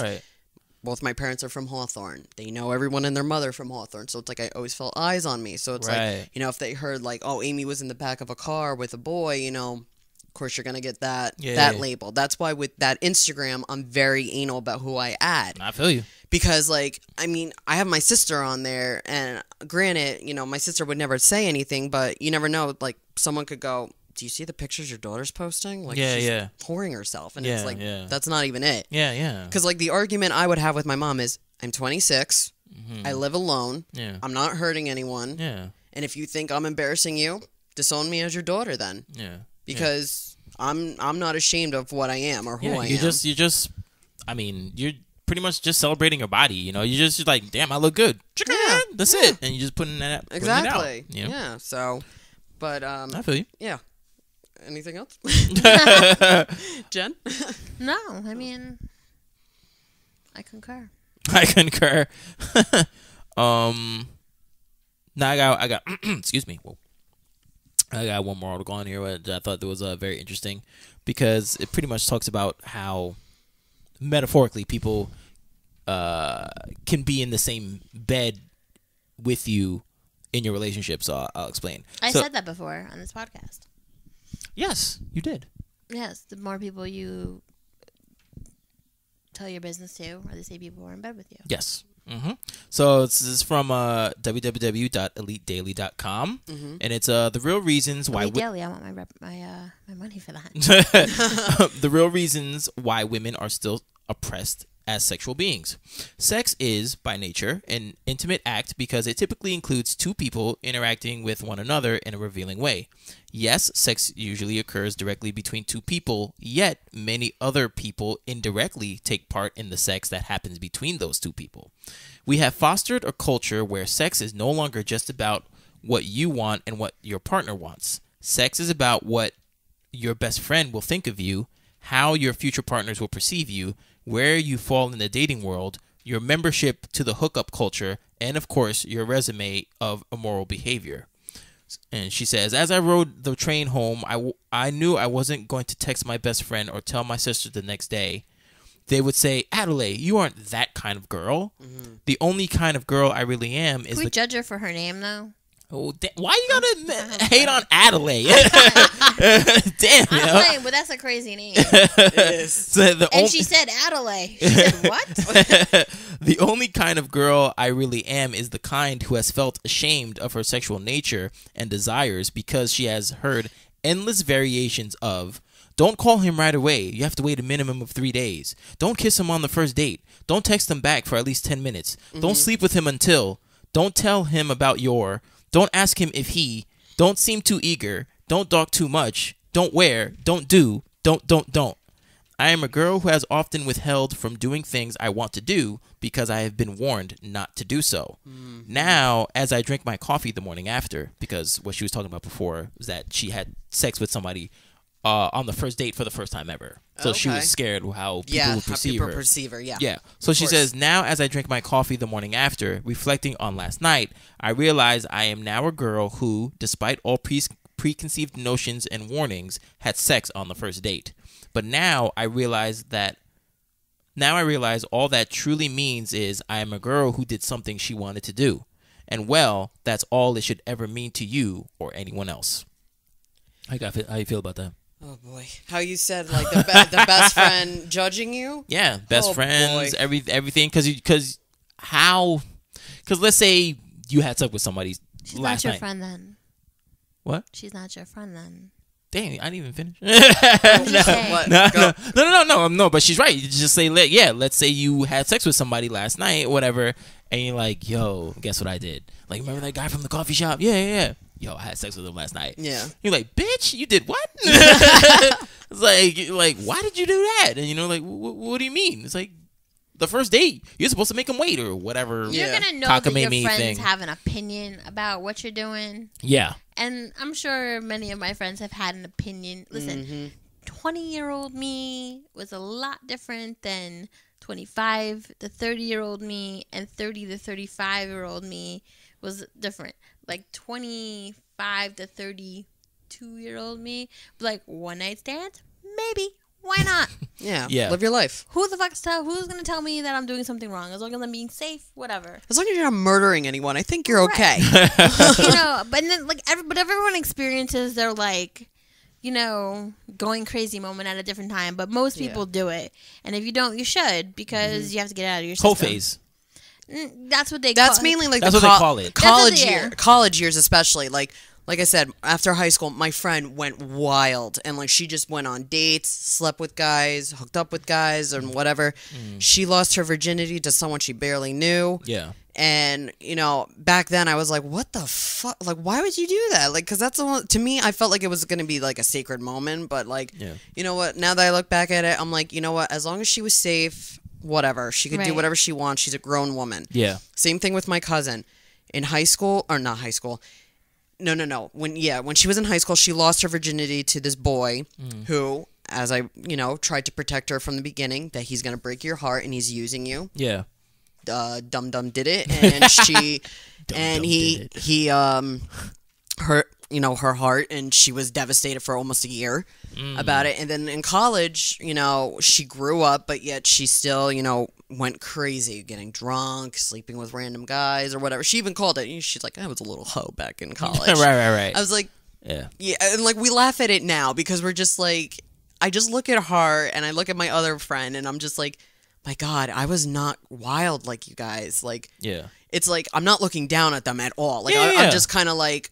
both my parents are from Hawthorne. They know everyone and their mother from Hawthorne. So it's like I always felt eyes on me. So it's like, you know, if they heard like, oh, Aimee was in the back of a car with a boy, you know, of course you're going to get that label. That's why with that Instagram, I'm very anal about who I add. I feel you. Because, like, I mean, I have my sister on there, and granted, you know, my sister would never say anything, but you never know. Like, someone could go, do you see the pictures your daughter's posting? Like, she's whoring herself. And it's like, that's not even it. Yeah. Because, like, the argument I would have with my mom is, I'm 26, I live alone, I'm not hurting anyone, and if you think I'm embarrassing you, disown me as your daughter then. Because I'm not ashamed of what I am or who I am. You just, I mean, you're pretty much just celebrating your body, you know? You're like, damn, I look good. That's it. And you're just putting that exactly. Putting it out, you know? Yeah, so, but, I feel you. Yeah. Anything else? Jen? No, I mean, I concur. I concur. Now I got excuse me. Whoa. I got one more article on here that I thought that was very interesting, because it pretty much talks about how metaphorically people can be in the same bed with you in your relationship. So I'll explain. I said that before on this podcast. Yes, you did. Yes, the more people you tell your business to, or the same people who are in bed with you. Yes. So this is from www.elitedaily.com, and it's the real reasons why. Elite Daily, I want my money for that. The real reasons why women are still oppressed as sexual beings. Sex is, by nature, an intimate act because it typically includes two people interacting with one another in a revealing way. Yes, sex usually occurs directly between two people, yet many other people indirectly take part in the sex that happens between those two people. We have fostered a culture where sex is no longer just about what you want and what your partner wants. Sex is about what your best friend will think of you, how your future partners will perceive you, where you fall in the dating world, your membership to the hookup culture, and of course, your resume of immoral behavior. And she says, as I rode the train home, I knew I wasn't going to text my best friend or tell my sister the next day. They would say, Adelaide, you aren't that kind of girl. Mm-hmm. The only kind of girl I really am is Can we judge her for her name, though? Oh, why you gotta hate on Adelaide? Damn, I'm playing, but that's a crazy name. She said Adelaide. She said what? The only kind of girl I really am is the kind who has felt ashamed of her sexual nature and desires because she has heard endless variations of, don't call him right away. You have to wait a minimum of 3 days. Don't kiss him on the first date. Don't text him back for at least 10 minutes. Mm-hmm. Don't sleep with him until. Don't tell him about your. Don't ask him if he. Don't seem too eager. Don't talk too much. Don't wear. Don't do. Don't. I am a girl who has often withheld from doing things I want to do because I have been warned not to do so. Mm-hmm. Now, as I drink my coffee the morning after, because what she was talking about before was that she had sex with somebody on the first date for the first time ever. So she was scared how people would perceive her. Yeah. So she says, now as I drink my coffee the morning after, reflecting on last night, I realize I am now a girl who, despite all preconceived notions and warnings, had sex on the first date. But now I realize all that truly means is I am a girl who did something she wanted to do. And well, that's all it should ever mean to you or anyone else. How you feel about that? Oh boy, how you said like the best friend judging you? Yeah, best friends, everything. Because let's say you had sex with somebody She's last not your night. friend then. What? She's not your friend then. Dang, I didn't even finish. No. But she's right. You just say, let's say you had sex with somebody last night, whatever, and you're like, yo, guess what I did? Like, remember that guy from the coffee shop? Yeah. Yo, I had sex with him last night. Yeah. You're like, bitch, you did what? It's like, why did you do that? And like, what do you mean? It's like, the first date, you're supposed to make them wait or whatever. You're gonna know that your friends have an opinion about what you're doing. Yeah. And I'm sure many of my friends have had an opinion. Listen, 20-year-old me was a lot different than 25 to 30-year-old me, and 30 to 35-year-old me was different. Like 25 to 32-year-old me, like one night stand, maybe. Why not? Yeah. Live your life. Who's gonna tell me that I'm doing something wrong? As long as I'm being safe, whatever. As long as you're not murdering anyone, I think you're okay. But then but everyone experiences their going crazy moment at a different time. But most people do it, and if you don't, you should, because you have to get out of your system. Whole phase. That's what they call it. That's mainly like that's what they call it. College years especially. Like I said, after high school, my friend went wild, and she just went on dates, slept with guys, hooked up with guys, and whatever. She lost her virginity to someone she barely knew. Yeah. And back then I was like, what the fuck? Like, why would you do that? Like, because that's to me, I felt like it was gonna be like a sacred moment, but you know what? Now that I look back at it, I'm like, you know what? As long as she was safe, whatever, she could do whatever she wants. She's a grown woman. Yeah. Same thing with my cousin in high school, or not high school. No. When she was in high school, she lost her virginity to this boy who, as I, tried to protect her from the beginning, that he's going to break your heart and he's using you. Yeah. Dum Dum did it, and he hurt, her heart, and she was devastated for almost a year about it. And then in college, she grew up, but yet she still, went crazy, getting drunk, sleeping with random guys or whatever. She even called it. She's like, I was a little hoe back in college. Right. I was like, yeah. And we laugh at it now because we're just like, I just look at her and I look at my other friend and I'm just like, my God, I was not wild like you guys. It's like, I'm not looking down at them at all. I'm just kind of like,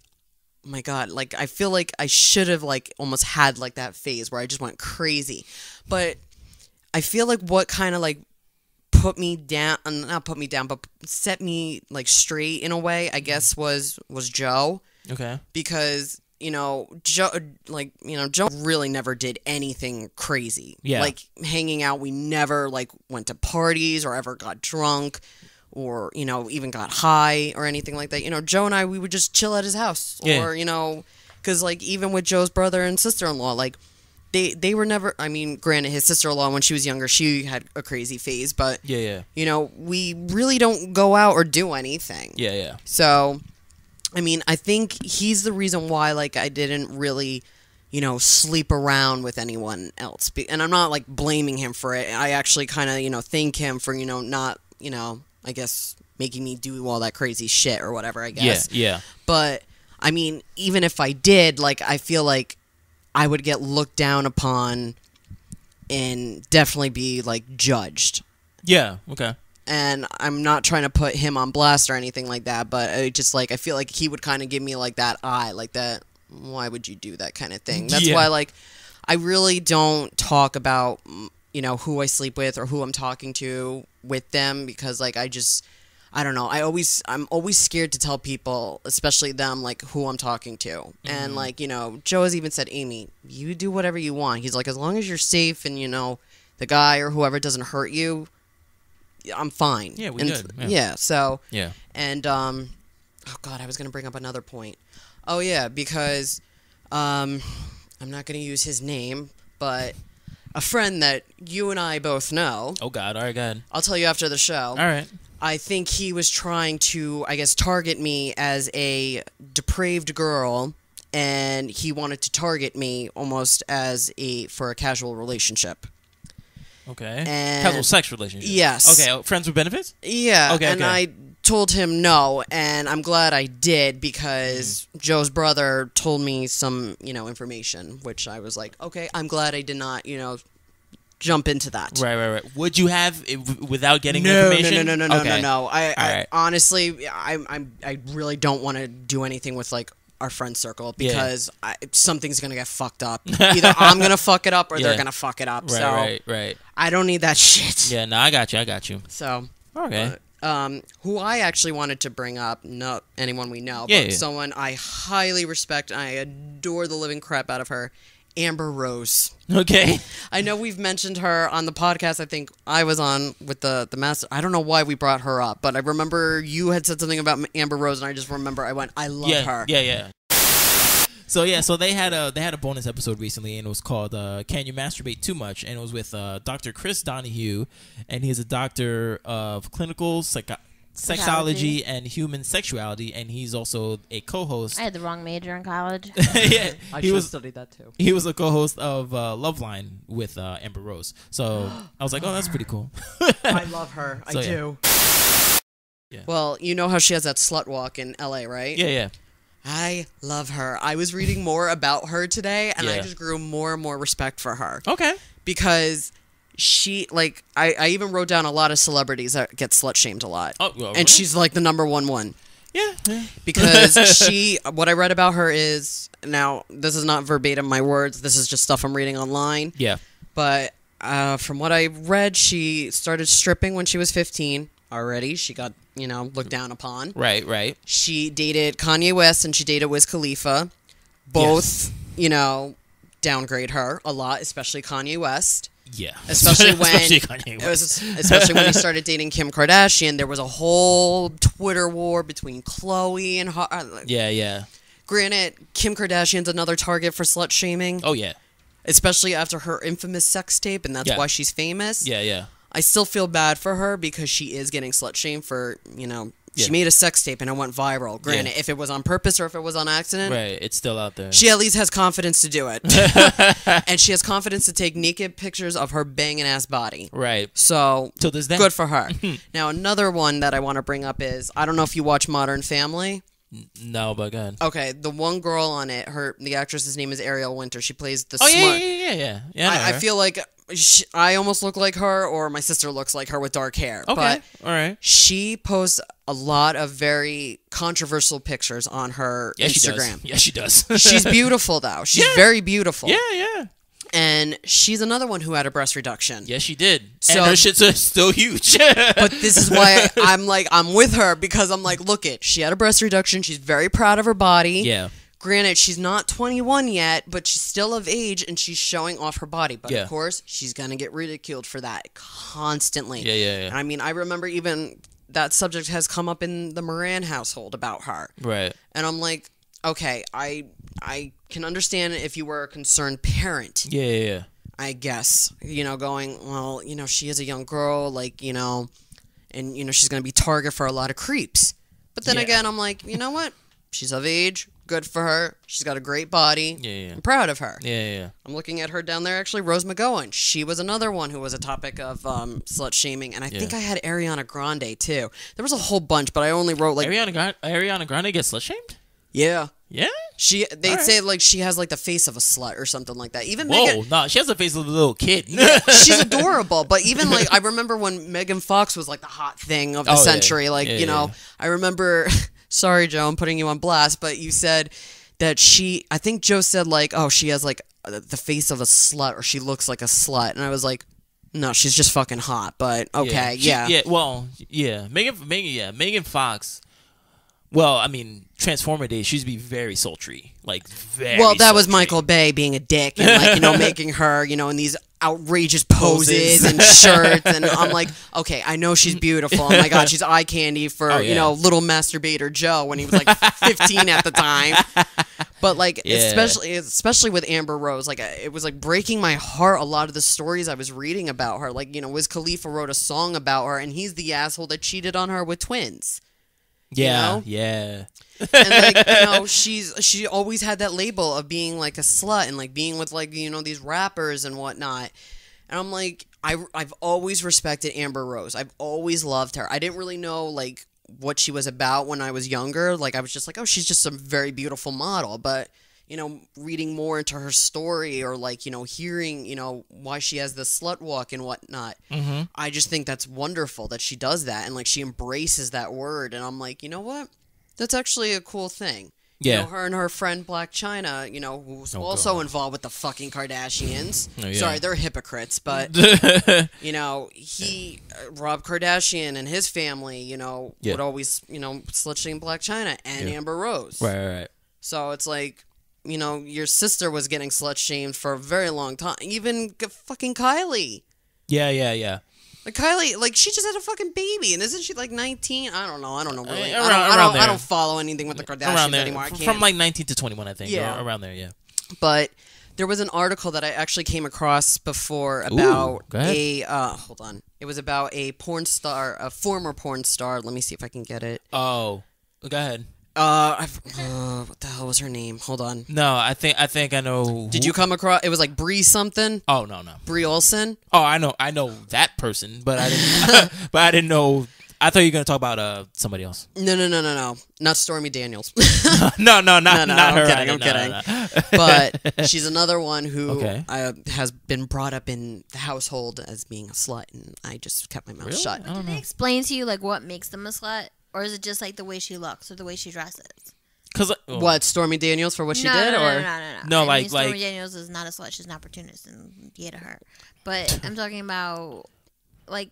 oh my God, I feel like I should have almost had that phase where I just went crazy. But I feel like what kind of put me down, not put me down, but set me like straight in a way, I guess was Joe. Okay. Because, Joe really never did anything crazy. Yeah. Like hanging out, we never like went to parties or ever got drunk or, even got high or anything like that. Joe and I, we would just chill at his house. Yeah. Or, because like even with Joe's brother and sister-in-law, like they were never, I mean, granted, his sister-in-law, when she was younger, she had a crazy phase, but, Yeah. we really don't go out or do anything. Yeah. So, I mean, I think he's the reason why, like, I didn't really, sleep around with anyone else. And I'm not, like, blaming him for it. I actually kind of, thank him for, not, I guess, making me do all that crazy shit or whatever, I guess. Yeah. But, I mean, even if I did, like, I feel like I would get looked down upon and definitely be, like, judged. Yeah. Okay. And I'm not trying to put him on blast or anything like that, but I just, like, I feel like he would kind of give me, like, that eye, like that, why would you do that kind of thing? That's why, like, I really don't talk about, who I sleep with or who I'm talking to with them because, like, I don't know. I'm always scared to tell people, especially them, like, who I'm talking to. Mm-hmm. And, like, Joe has even said, Aimee, you do whatever you want. He's like, as long as you're safe and, the guy or whoever doesn't hurt you, I'm fine. Yeah, good. Yeah. Yeah, so. Yeah. And, oh, God, I was going to bring up another point. Oh, yeah, because, I'm not going to use his name, but a friend that you and I both know. Oh, God. All right, go ahead. I'll tell you after the show. All right. I think he was trying to, I guess, target me as a depraved girl, and he wanted to target me almost for a casual relationship. Okay. And casual sex relationship. Yes. Okay. Friends with benefits? Yeah. Okay. And I told him no, and I'm glad I did because Joe's brother told me some, information, which I was like, okay, I'm glad I did not, jump into that. Right. Would you have without getting information? No. Right. Honestly, I really don't want to do anything with like our friend circle because something's gonna get fucked up. Either I'm gonna fuck it up or they're gonna fuck it up. Right. I don't need that shit. Yeah, no, I got you. So okay. Who I actually wanted to bring up, not anyone we know, but someone I highly respect and I adore the living crap out of her. Amber Rose. Okay. I know we've mentioned her on the podcast. I think I was on with the master. I don't know why we brought her up, but I remember you had said something about Amber Rose, and I just remember I love her. Yeah. So they had a bonus episode recently, and it was called "Can You Masturbate Too Much?" And it was with Dr. Chris Donahue, and he's a doctor of clinical sexology and human sexuality, and he's also a co-host. I had the wrong major in college. Yeah, I should have studied that too. He was a co-host of Loveline with Amber Rose. So I was like, oh, that's pretty cool. I love her. I do. Yeah. Well, you know how she has that slut walk in LA, right? Yeah. I love her. I was reading more about her today, and I just grew more and more respect for her. Okay. Because she, like, I even wrote down a lot of celebrities that get slut-shamed a lot. Oh, well, and she's, like, the number one. Yeah. Because what I read about her is, now, this is not verbatim my words, this is just stuff I'm reading online. Yeah. But from what I read, she started stripping when she was 15 already. She got, looked down upon. Right. She dated Kanye West and she dated Wiz Khalifa. Both, downgrade her a lot, especially Kanye West. Yeah. Especially when Kanye West. especially when he started dating Kim Kardashian. There was a whole Twitter war between Khloe and her. Yeah. Granted, Kim Kardashian's another target for slut shaming. Oh yeah. Especially after her infamous sex tape, and that's why she's famous. Yeah. I still feel bad for her because she is getting slut shamed for, she made a sex tape and it went viral. Granted, if it was on purpose or if it was on accident. Right, it's still out there. She at least has confidence to do it. And she has confidence to take naked pictures of her banging ass body. Right. So, there's that. good for her. Now, another one that I want to bring up is, I don't know if you watch Modern Family. No, but go ahead. Okay, the one girl on it, the actress's name is Ariel Winter. She plays the smart. Yeah, I I feel like I almost look like her, or my sister looks like her with dark hair. Okay, but all right. She posts a lot of very controversial pictures on her Instagram. She does. She's beautiful, though. She's very beautiful. Yeah. And she's another one who had a breast reduction. Yes, she did. So- and her shit's are still huge. But this is why I'm with her, because I'm like, look she had a breast reduction. She's very proud of her body. Yeah. Granted, she's not 21 yet, but she's still of age and she's showing off her body. But of course, she's going to get ridiculed for that constantly. Yeah. And I mean, I remember even that subject has come up in the Moran household about her. Right. And I'm like, okay, I can understand if you were a concerned parent. Yeah. I guess, going, well, she is a young girl, like, and, she's going to be target for a lot of creeps. But then again, I'm like, you know what? She's of age. Good for her. She's got a great body. Yeah. I'm proud of her. Yeah. I'm looking at her down there, actually, Rose McGowan. She was another one who was a topic of slut shaming. And I think I had Ariana Grande, too. There was a whole bunch, but I only wrote, like... Ariana Grande gets slut shamed? Yeah. Yeah? They'd say, like, she has, like, the face of a slut or something like that. Even Whoa, Megan... no, she has the face of a little kid. She's adorable, but even, like, I remember when Megan Fox was, like, the hot thing of the century. Like, I remember... Sorry, Joe, I'm putting you on blast, but you said that I think Joe said, like, oh, she has, like, the face of a slut, or she looks like a slut. And I was like, no, she's just fucking hot, but okay, Megan Fox. Well, I mean, Transformer days, she used to be very sultry. Like, very Well, that was sultry. Michael Bay being a dick and, like, making her, in these outrageous poses and shirts. And I'm like, okay, I know she's beautiful. Oh, my God, she's eye candy for, little masturbator Joe when he was, like, 15 at the time. But, like, especially with Amber Rose, like, it was, like, breaking my heart, a lot of the stories I was reading about her. Like, Wiz Khalifa wrote a song about her, and he's the asshole that cheated on her with twins. Yeah. And like, she always had that label of being like a slut and like being with like, these rappers and whatnot. And I'm like, I've always respected Amber Rose. I've always loved her. I didn't really know like what she was about when I was younger. Like I was just like, oh, she's just a very beautiful model. But, reading more into her story or like, hearing, why she has the slut walk and whatnot. Mm-hmm. I just think that's wonderful that she does that and like she embraces that word. And I'm like, you know what? That's actually a cool thing. Yeah. Her and her friend Black China, who's also involved with the fucking Kardashians. Oh, yeah. Sorry, they're hypocrites, but he, Rob Kardashian and his family, would always, slut shame Black China and Amber Rose. Right. So it's like, your sister was getting slut shamed for a very long time. Even fucking Kylie. Yeah. Like Kylie, like she just had a fucking baby, and isn't she like 19? I don't know really. I don't follow anything with the Kardashians anymore. I can't. From like 19 to 21, I think. Yeah, around there. Yeah. But there was an article that I actually came across before about hold on. It was about a porn star, a former porn star. Let me see if I can get it. Oh, go ahead. What the hell was her name? Hold on. No, I think I know. Did you come across? It was like Bree something. Oh no. Bree Olsen. Oh, I know that person, but I didn't. But I didn't know. I thought you were gonna talk about somebody else. No, not Stormy Daniels. no, not her. I'm kidding. But she's another one who has been brought up in the household as being a slut, and I just kept my mouth shut. Did they explain to you like what makes them a slut? Or is it just like the way she looks or the way she dresses? What, Stormy Daniels for what she did? No, I mean, Stormy Daniels is not a slut. She's an opportunist, and yeah to her. But I'm talking about like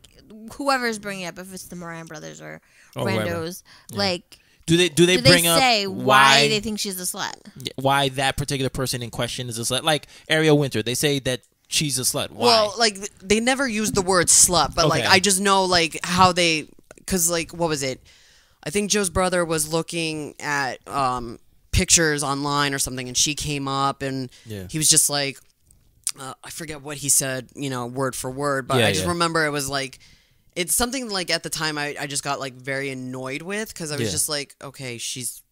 whoever's bringing it up, if it's the Moran brothers or randos, like. Do they bring up say why they think she's a slut? Why that particular person in question is a slut? Like Ariel Winter, they say that she's a slut. Why? Well, like they never use the word slut, but like I just know like how they, because like what was it? I think Joe's brother was looking at pictures online or something, and she came up, and he was just like, I forget what he said, word for word, but I just remember it was like, it's something like at the time I just got like very annoyed with, because I was just like, okay, she's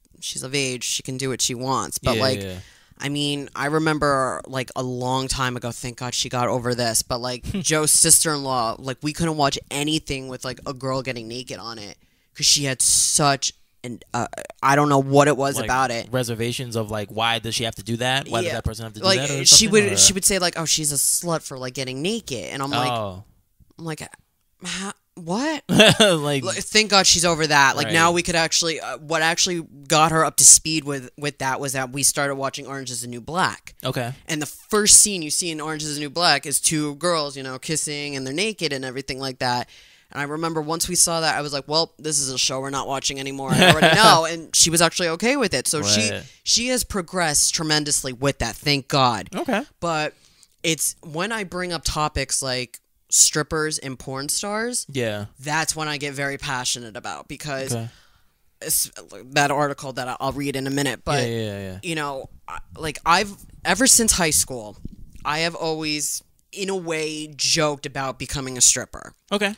of age, she can do what she wants, but I mean, I remember like a long time ago, thank God she got over this, but like Joe's sister-in-law, like we couldn't watch anything with like a girl getting naked on it. Because she had such an, I don't know what it was like about it. Reservations of like, why does she have to do that? Why does that person have to do like, that? Or she would say like, oh, she's a slut for like getting naked, and I'm like, what? Like, Thank God she's over that. Like Right. now we could actually, what actually got her up to speed with that was that we started watching Orange is the New Black. okay. And the first scene you see in Orange is the New Black is two girls, you know, kissing and they're naked and everything like that. And I remember once we saw that, I was like, well, this is a show we're not watching anymore. I already know. And she was actually okay with it. So Right. she has progressed tremendously with that. Thank God. Okay. But it's when I bring up topics like strippers and porn stars, Yeah. that's when I get very passionate about because Okay. it's that article that I'll read in a minute. But, Yeah. you know, like ever since high school, I have always, in a way, joked about becoming a stripper. Okay.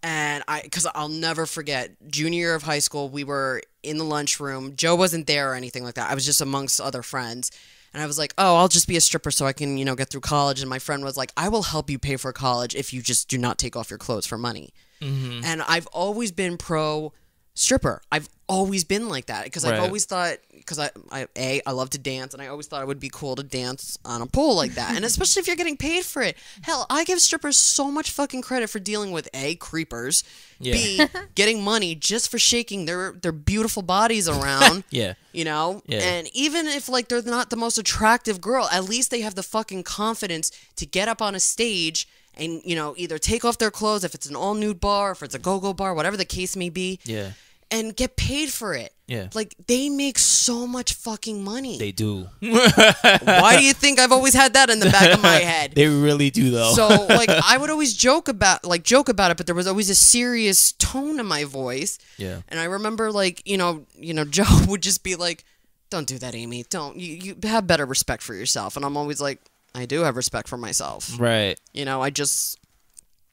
And because I'll never forget, junior year of high school, we were in the lunchroom. Joe wasn't there or anything like that. I was just amongst other friends. And I was like, oh, I'll just be a stripper so I can, you know, get through college. And my friend was like, I will help you pay for college if you just do not take off your clothes for money. Mm-hmm. And I've always been pro stripper. I've always been like that because Right. I've always thought, because I love to dance, and I always thought it would be cool to dance on a pole like that. And especially if you're getting paid for it. Hell, I give strippers so much fucking credit for dealing with A, creepers, Yeah. B, getting money just for shaking their beautiful bodies around. Yeah. You know? Yeah. And even if, like, they're not the most attractive girl, at least they have the fucking confidence to get up on a stage and, you know, either take off their clothes if it's an all-nude bar, if it's a go-go bar, whatever the case may be, Yeah. and get paid for it. Yeah. Like, they make so much fucking money. They do. Why do you think I've always had that in the back of my head? They really do, though. So, like, I would always joke about it, but there was always a serious tone in my voice. Yeah. And I remember, like, you know, Joe would just be like, "Don't do that, Aimee. Don't. You have better respect for yourself." And I'm always like, I do have respect for myself. Right. You know, I just,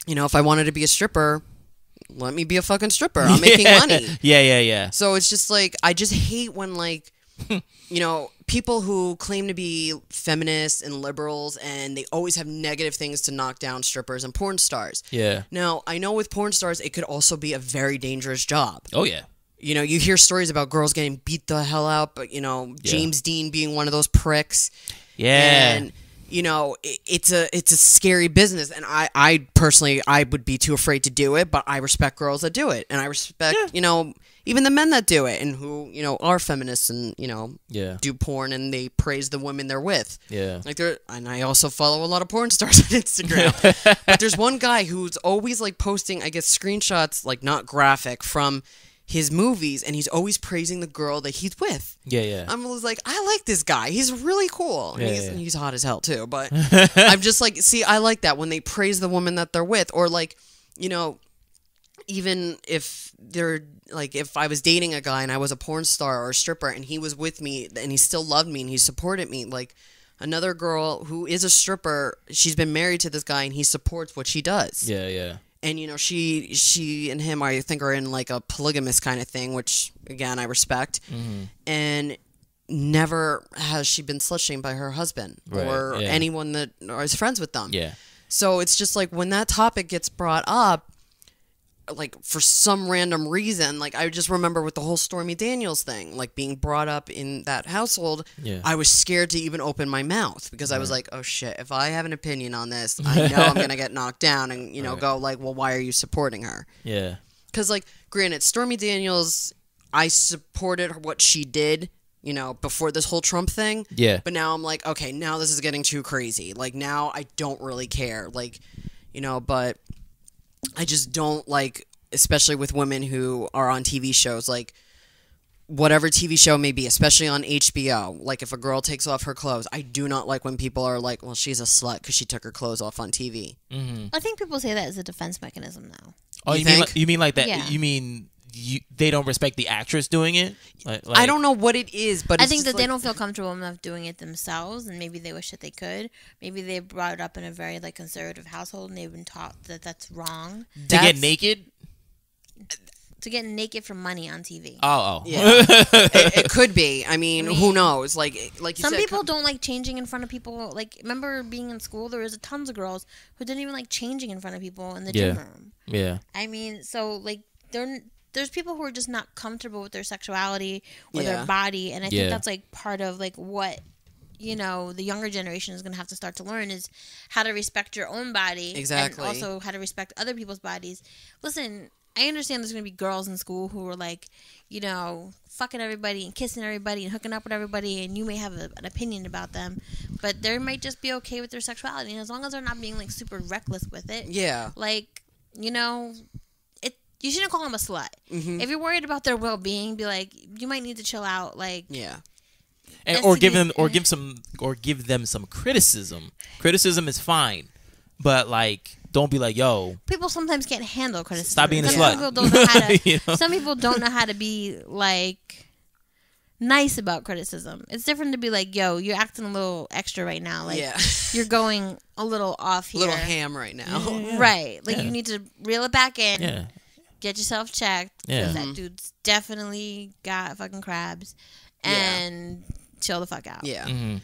you know, if I wanted to be a stripper, let me be a fucking stripper. I'm making money. Yeah. So it's just like, I just hate when, like, you know, people who claim to be feminists and liberals and they always have negative things to knock down strippers and porn stars. Yeah. Now, I know with porn stars, it could also be a very dangerous job. Oh, yeah. You know, you hear stories about girls getting beat the hell out, but, you know, James Dean being one of those pricks. Yeah. And, you know, it's a scary business. And I personally, I would be too afraid to do it, but I respect girls that do it. And I respect, you know, even the men that do it and who, you know, are feminists and, you know, do porn and they praise the women they're with. Yeah. Like, and I also follow a lot of porn stars on Instagram. But there's one guy who's always, like, posting, I guess, screenshots, like, not graphic, from his movies, and he's always praising the girl that he's with. Yeah. I'm always like, I like this guy. He's really cool. And Yeah. he's hot as hell, too. But I'm just like, see, I like that when they praise the woman that they're with. Or, like, you know, even if they're, like, if I was dating a guy and I was a porn star or a stripper and he was with me and he still loved me and he supported me, like, another girl who is a stripper, she's been married to this guy and he supports what she does. Yeah. And, you know, she and him, I think, are in, like, a polygamous kind of thing, which, again, I respect. Mm-hmm. And never has she been slut-shamed by her husband or anyone that is friends with them. Yeah. So it's just, like, when that topic gets brought up, like, for some random reason, like, I just remember with the whole Stormy Daniels thing, like, being brought up in that household, I was scared to even open my mouth because I was like, oh, shit, if I have an opinion on this, I know I'm going to get knocked down and, you know, go, like, well, why are you supporting her? Yeah. Because, like, granted, Stormy Daniels, I supported what she did, you know, before this whole Trump thing. Yeah. But now I'm like, okay, now this is getting too crazy. Like, now I don't really care. Like, you know, but I just don't like, especially with women who are on TV shows, like, whatever TV show may be, especially on HBO, like, if a girl takes off her clothes, I do not like when people are like, well, she's a slut because she took her clothes off on TV. Mm-hmm. I think people say that as a defense mechanism now. Oh, You you mean like that? Yeah. You mean they don't respect the actress doing it? Like, I don't know what it is, but I it's think just that they like- don't feel comfortable enough doing it themselves, and maybe they wish that they could. Maybe they brought it up in a very, like, conservative household, and they've been taught that that's wrong. to get That's- naked. To get naked for money on TV. Oh. Yeah, it could be. I mean, who knows? Like you Some said, people don't like changing in front of people. Like, remember being in school, there was tons of girls who didn't even like changing in front of people in the gym room. Yeah. I mean, so, like, there's people who are just not comfortable with their sexuality or their body, and I think that's, like, part of, like, what the younger generation is going to have to start to learn is how to respect your own body. Exactly. And also how to respect other people's bodies. Listen, I understand there's going to be girls in school who are like, fucking everybody and kissing everybody and hooking up with everybody, and you may have an opinion about them, but they might just be okay with their sexuality, and as long as they're not being like super reckless with it, like, you shouldn't call them a slut. Mm-hmm. If you're worried about their well-being, be like, you might need to chill out, like, and, or give them some criticism. Criticism is fine, but like, don't be like, yo. People sometimes can't handle criticism. Stop being a slut. People don't know how to, Some people don't know how to be like nice about criticism. It's different to be like, yo, you're acting a little extra right now. Like, you're going a little off here. A little ham right now. Right. Like, you need to reel it back in. Yeah. Get yourself checked. Because that dude's definitely got fucking crabs. And chill the fuck out. Yeah. Mm-hmm.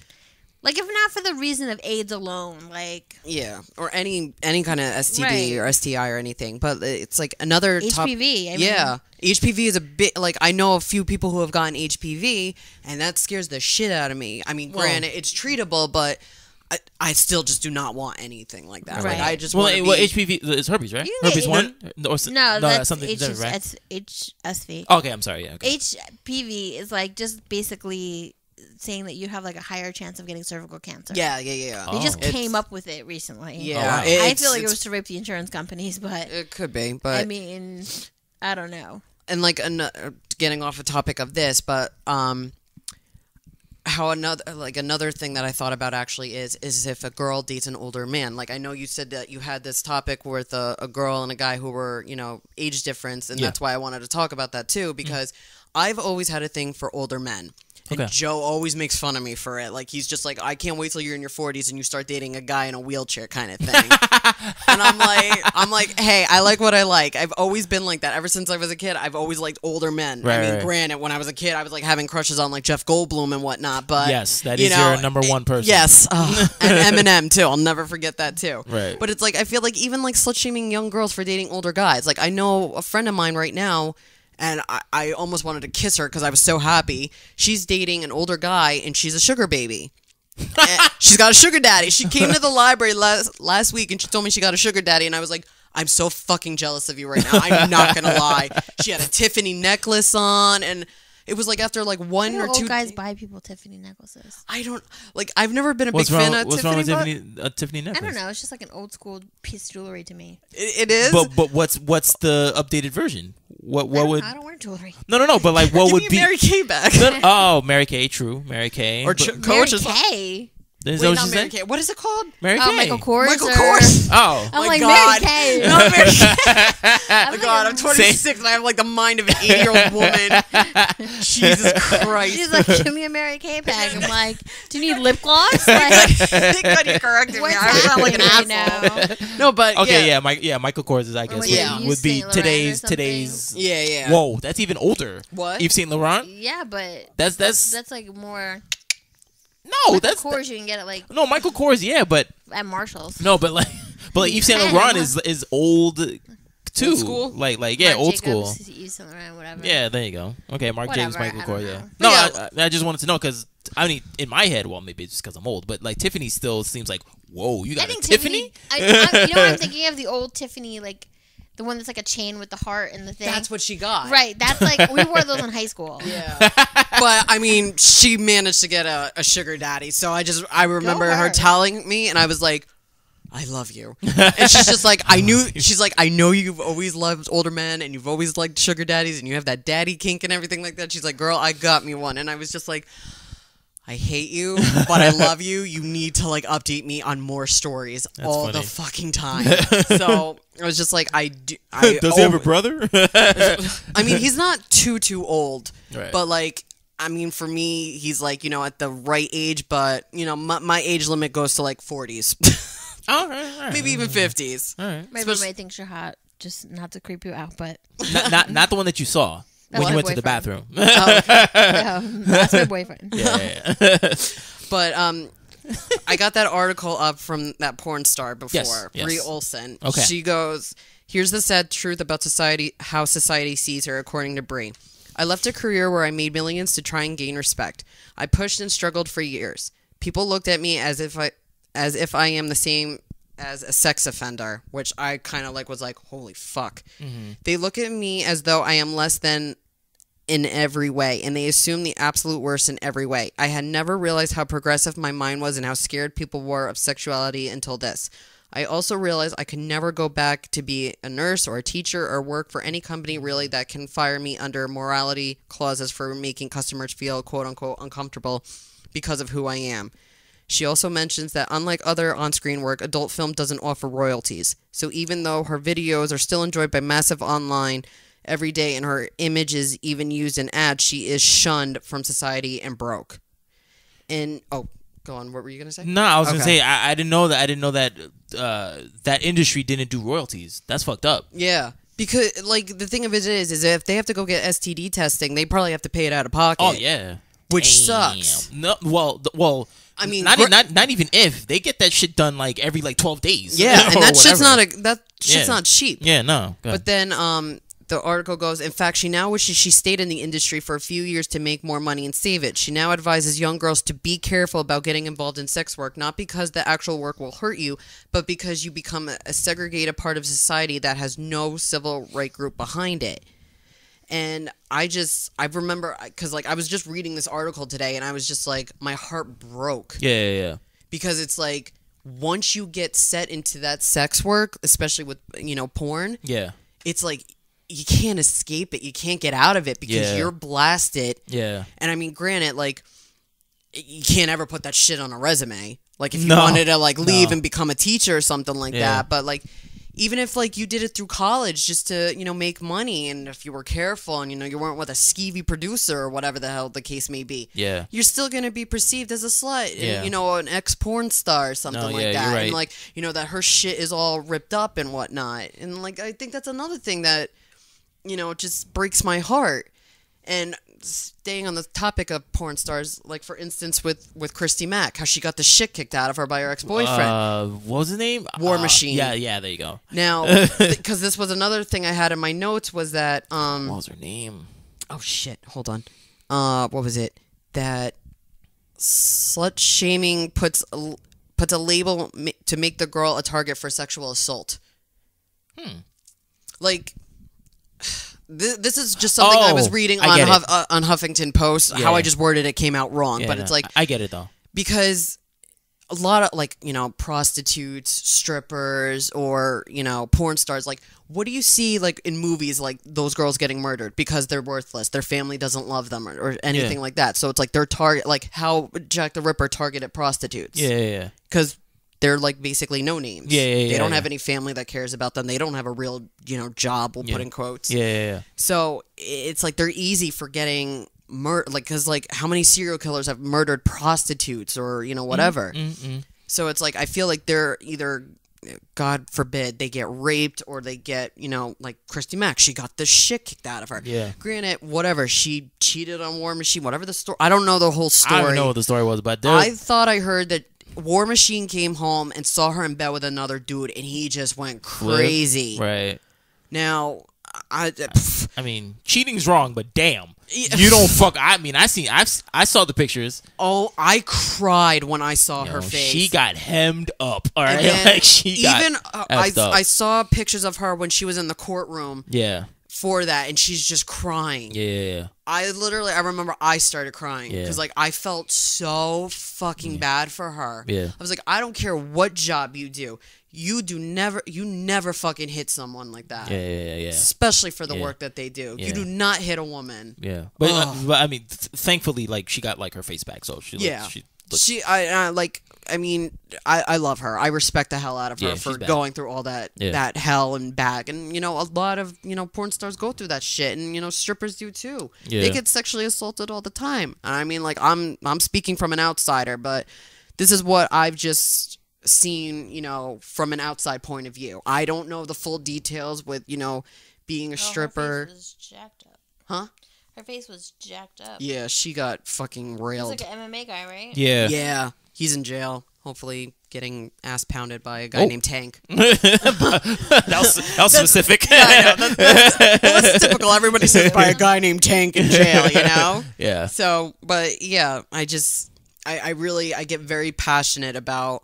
Like, if not for the reason of AIDS alone, like... Yeah, or any kind of STD or STI or anything. But it's like another... HPV. HPV is a bit... Like, I know a few people who have gotten HPV, and that scares the shit out of me. I mean, granted, it's treatable, but I still just do not want anything like that. Right. Like, I just want to be... HPV is herpes, right? Herpes 1? No, that's something different, right? HSV. Okay, I'm sorry. Yeah, okay. HPV is like just basically... saying that you have like a higher chance of getting cervical cancer. Yeah. They just came up with it recently. Yeah. I feel like it was to rape the insurance companies, but... It could be, but... I mean, I don't know. And like, getting off the topic of this, but how another thing that I thought about actually is if a girl dates an older man. Like, I know you said that you had this topic with a girl and a guy who were, age difference, and that's why I wanted to talk about that too, because I've always had a thing for older men. And Joe always makes fun of me for it. Like, he's just like, I can't wait till you're in your 40s and you start dating a guy in a wheelchair kind of thing. And I'm like, hey, I like what I like. I've always been like that. Ever since I was a kid, I've always liked older men. Right, granted, when I was a kid, I was like having crushes on like Jeff Goldblum and whatnot. But yes, that is your number one person. Yes, and Eminem too. I'll never forget that too. Right. But it's like, I feel like even like slut shaming young girls for dating older guys. Like, I know a friend of mine right now. And I almost wanted to kiss her because I was so happy. She's dating an older guy, and she's a sugar baby. She's got a sugar daddy. She came to the library last week, and she told me she got a sugar daddy, and I was like, I'm so fucking jealous of you right now. I'm not going to lie. She had a Tiffany necklace on, and it was like after like one or two... old guys buy people Tiffany necklaces? I don't... Like, I've never been a big fan of Tiffany. What's wrong with Tiffany necklace? I don't know. It's just like an old school piece of jewelry to me. It is? But what's the updated version? What would... I don't wear jewelry. No, but like what would Give be... me Mary Kay back. Mary Kay, true. Mary Kay. Or Mary Coach. Kay? Is Wait, that what not she Mary said? Kay. What is it called? Mary Kay. Michael Kors. Michael Kors. Oh. I'm my like, God. Mary Kay. No, Mary Kay. Oh God, I'm 26 and I have like the mind of an 80-year-old woman. Jesus Christ. She's like, give me a Mary Kay bag. I'm like, do you need lip gloss? Like, Thank God you corrected me. what's I sound like an happening asshole. right No, but Okay, yeah, Michael Kors is, I guess, Yeah. would be Yves Saint Laurent or today's. Yeah. Whoa, that's even older. What? Yves Saint Laurent? Yeah, but That's like more. no, Michael that's Kors. You can get it like no Michael Kors, yeah, but at Marshalls. no, but Yves Saint Laurent is old too. Old school? Like yeah, Marc old Jacobs, school. Yves Saint Laurent, whatever. Yeah, there you go. Okay, Marc Jacobs, Whatever, Michael I Kors, don't yeah. know. No, I just wanted to know because I mean, in my head, well, maybe it's just because I'm old, but like Tiffany still seems like, whoa, you got I think a Tiffany? you know what I'm thinking of? The old Tiffany, like the one that's like a chain with the heart and the thing. That's what she got. Right. That's like we wore those in high school. Yeah. But I mean, she managed to get a sugar daddy. So I remember her telling me, and I was like, I love you. And she's just like, I know you've always loved older men and you've always liked sugar daddies and you have that daddy kink and everything like that. She's like, girl, I got me one. And I was just like, I hate you, but I love you. You need to like update me on more stories all funny. the fucking time. So I was just like, Does he have a brother? I mean, he's not too old, Right. but like, I mean, for me, he's like, at the right age, but my age limit goes to like 40s. All right. Maybe even 50s. All right. My roommate thinks you're hot, just not to creep you out, but Not the one that you saw when That's you my went to the boyfriend. bathroom. no, that's my boyfriend. Yeah. But I got that article up from that porn star before, Yes. Brie Olson. Okay. She goes, here's the sad truth about how society sees her, according to Brie. I left a career where I made millions to try and gain respect. I pushed and struggled for years. people looked at me as if I am the same as a sex offender, which I kind of like was like, holy fuck. They look at me as though I am less than in every way, and they assume the absolute worst in every way. I had never realized how progressive my mind was and how scared people were of sexuality until this. I also realized I could never go back to be a nurse or a teacher or work for any company really that can fire me under morality clauses for making customers feel quote-unquote uncomfortable because of who I am. She also mentions that unlike other on-screen work, adult film doesn't offer royalties. So even though her videos are still enjoyed by massive online every day and her image is even used in ads, she is shunned from society and broke. And, oh, go on. What were you going to say? No, I was going to say, I didn't know that that industry didn't do royalties. That's fucked up. Yeah. Because, like, the thing of it is if they have to go get STD testing, they probably have to pay it out of pocket. Oh, yeah. Which sucks. No, well, I mean, not even if they get that shit done like every 12 days. Yeah, and that shit's not cheap. Yeah, no. But then the article goes, in fact, she now wishes she stayed in the industry for a few years to make more money and save it. She now advises young girls to be careful about getting involved in sex work, not because the actual work will hurt you, but because you become a segregated part of society that has no civil right group behind it. And I remember, because I was just reading this article today, and I was just like, my heart broke. Yeah. Because it's like, once you get set into that sex work, especially with, porn, it's like, you can't escape it. You can't get out of it because you're blasted. Yeah. And I mean, granted, you can't ever put that shit on a resume. Like, if you wanted to, leave and become a teacher or something like that. But, even if, you did it through college just to, make money, and if you were careful and, you weren't with a skeevy producer or whatever the hell the case may be, you're still going to be perceived as a slut, and, an ex-porn star or something like that. You're right. And, that her shit is all ripped up and whatnot. And, I think that's another thing that, just breaks my heart. And staying on the topic of porn stars, for instance, with Christy Mack, how she got the shit kicked out of her by her ex-boyfriend. What was the name? War Machine. Yeah, there you go. Now, because this was another thing I had in my notes was that... what was her name? Oh, shit. Hold on. What was it? That slut-shaming puts a label to make the girl a target for sexual assault. This is just something I was reading on Huffington Post. How I just worded it came out wrong, but it's I get it though, because a lot of prostitutes, strippers, or porn stars. What do you see in movies those girls getting murdered because they're worthless, their family doesn't love them or anything like that. So it's they're target how Jack the Ripper targeted prostitutes. Yeah. Because they're basically no names. They don't have any family that cares about them. They don't have a real, job, we'll put in quotes. Yeah. So it's they're easy for getting murdered, because how many serial killers have murdered prostitutes or, whatever. So it's I feel they're either, God forbid, they get raped or they get, Christy Mack, she got the shit kicked out of her. Yeah. Granted, whatever, she cheated on War Machine, whatever the story. I don't know the whole story. I don't know what the story was, but I thought I heard that War Machine came home and saw her in bed with another dude, and he just went crazy. Right. Now, I mean, cheating's wrong, but damn, you don't fuck. I mean, I saw the pictures. Oh, I cried when I saw her face. She got hemmed up. All right, she got I saw pictures of her when she was in the courtroom. Yeah. For that, and she's just crying. Yeah. I remember I started crying because I felt so fucking bad for her. Yeah. I was I don't care what job you do. You never fucking hit someone like that. Yeah. Especially for the work that they do. Yeah. You do not hit a woman. Yeah. But I mean, thankfully, she got her face back, so I love her. I respect the hell out of her for going through all that hell and back. And, a lot of, porn stars go through that shit. And, strippers do too. Yeah. They get sexually assaulted all the time. And I mean, I'm speaking from an outsider, but this is what I've just seen, from an outside point of view. I don't know the full details with, being a stripper. Her face was jacked up. Huh? Her face was jacked up. Yeah, she got fucking railed. He's an MMA guy, right? Yeah. Yeah. He's in jail, hopefully getting ass pounded by a guy named Tank. that was specific. Yeah, I know. That's typical. Everybody says by a guy named Tank in jail, Yeah. So, but yeah, I get very passionate about,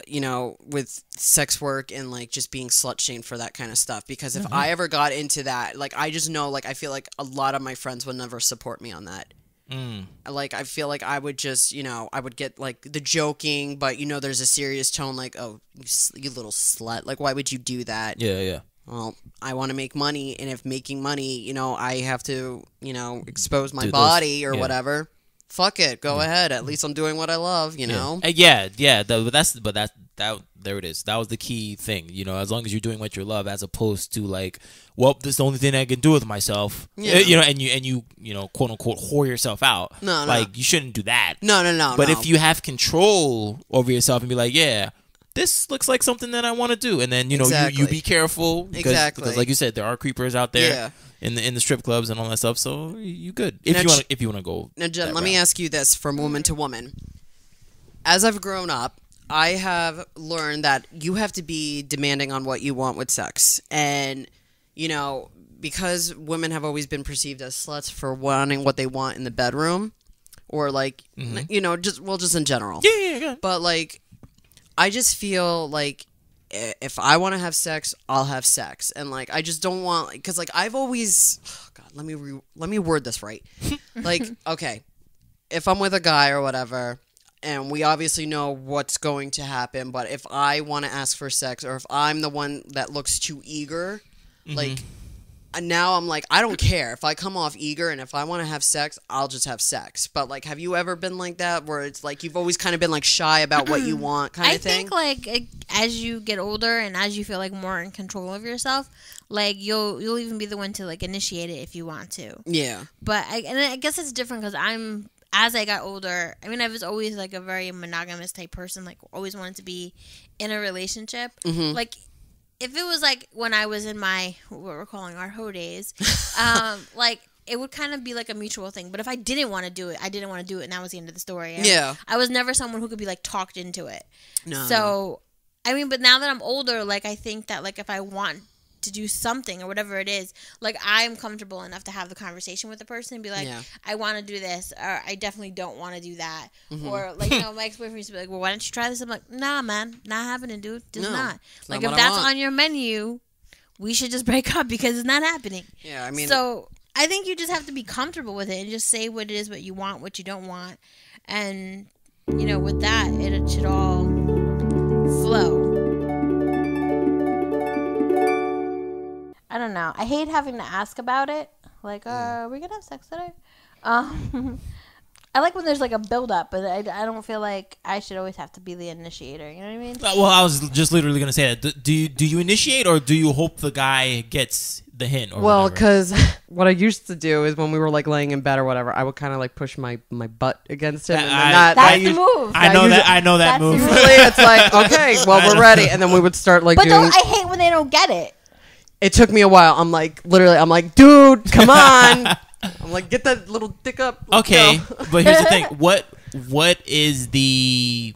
with sex work and like just being slut shamed for that kind of stuff, because if I ever got into that, like I just know, like I feel like a lot of my friends would never support me on that. Like I feel like I would just, I would get like the joking, but there's a serious tone, like, oh, you little slut, like why would you do that? Yeah. Well, I want to make money, and if making money, I have to, expose my Do body those, or yeah. whatever. Fuck it, go ahead. At least I'm doing what I love, know. Yeah. There it is. That was the key thing, as long as you're doing what you love, as opposed to like, well, this is the only thing I can do with myself. Yeah. And you quote unquote whore yourself out. No. Like you shouldn't do that. No. But if you have control over yourself and be like, yeah, this looks like something that I want to do, and then Exactly. you be careful because like you said, there are creepers out there. Yeah. In the strip clubs and all that stuff, so you good Now, if you want to go. Now, Jen, that let me route. ask you this from woman to woman. As I've grown up, I have learned that you have to be demanding on what you want with sex. And, because women have always been perceived as sluts for wanting what they want in the bedroom, or like, just in general. Yeah. But like, I just feel like if I want to have sex, I'll have sex, and like I just don't want, because like I've always, let me word this right. Like, okay, if I'm with a guy or whatever, and we obviously know what's going to happen, but if I want to ask for sex, or if I'm the one that looks too eager, like. And now I'm like, I don't care if I come off eager, and if I want to have sex, I'll just have sex. But like, have you ever been like that, where it's like you've always kind of been like shy about what you want, kind of thing? I think like as you get older and as you feel like more in control of yourself, like you'll even be the one to like initiate it if you want to. Yeah. But I guess it's different because as I got older, I mean, I was always like a very monogamous type person, like always wanted to be in a relationship. Like, if it was like when I was in my, what we're calling our hoe days, like it would kind of be like a mutual thing. But if I didn't want to do it, I didn't want to do it, and that was the end of the story. I was never someone who could be like talked into it. No. So, I mean, but now that I'm older, like I think that like if I want to do something or whatever it is, like I'm comfortable enough to have the conversation with the person and be like, I want to do this, or I definitely don't want to do that, or like my ex-boyfriend used to be like, well, why don't you try this? I'm like, nah, man, not happening, dude. Just not. Like if that's on your menu, we should just break up because it's not happening. Yeah, I mean, so I think you just have to be comfortable with it and just say what it is, what you want, what you don't want, and with that, it should all flow. I don't know. I hate having to ask about it. Like, are we gonna have sex today? I like when there's like a build up, but I don't feel like I should always have to be the initiator. You know what I mean? Well, I was just literally gonna say that. Do you initiate, or do you hope the guy gets the hint? Or well, whatever? because what I used to do is when we were like laying in bed or whatever, I would kind of like push my butt against him. That's the move. I know that move. Usually it's like, okay, well, we're ready, and then we would start like But doing. I hate when they don't get it. It took me a while. I'm like, dude, come on. I'm like, get that little dick up. Okay, but here's the thing. What is the,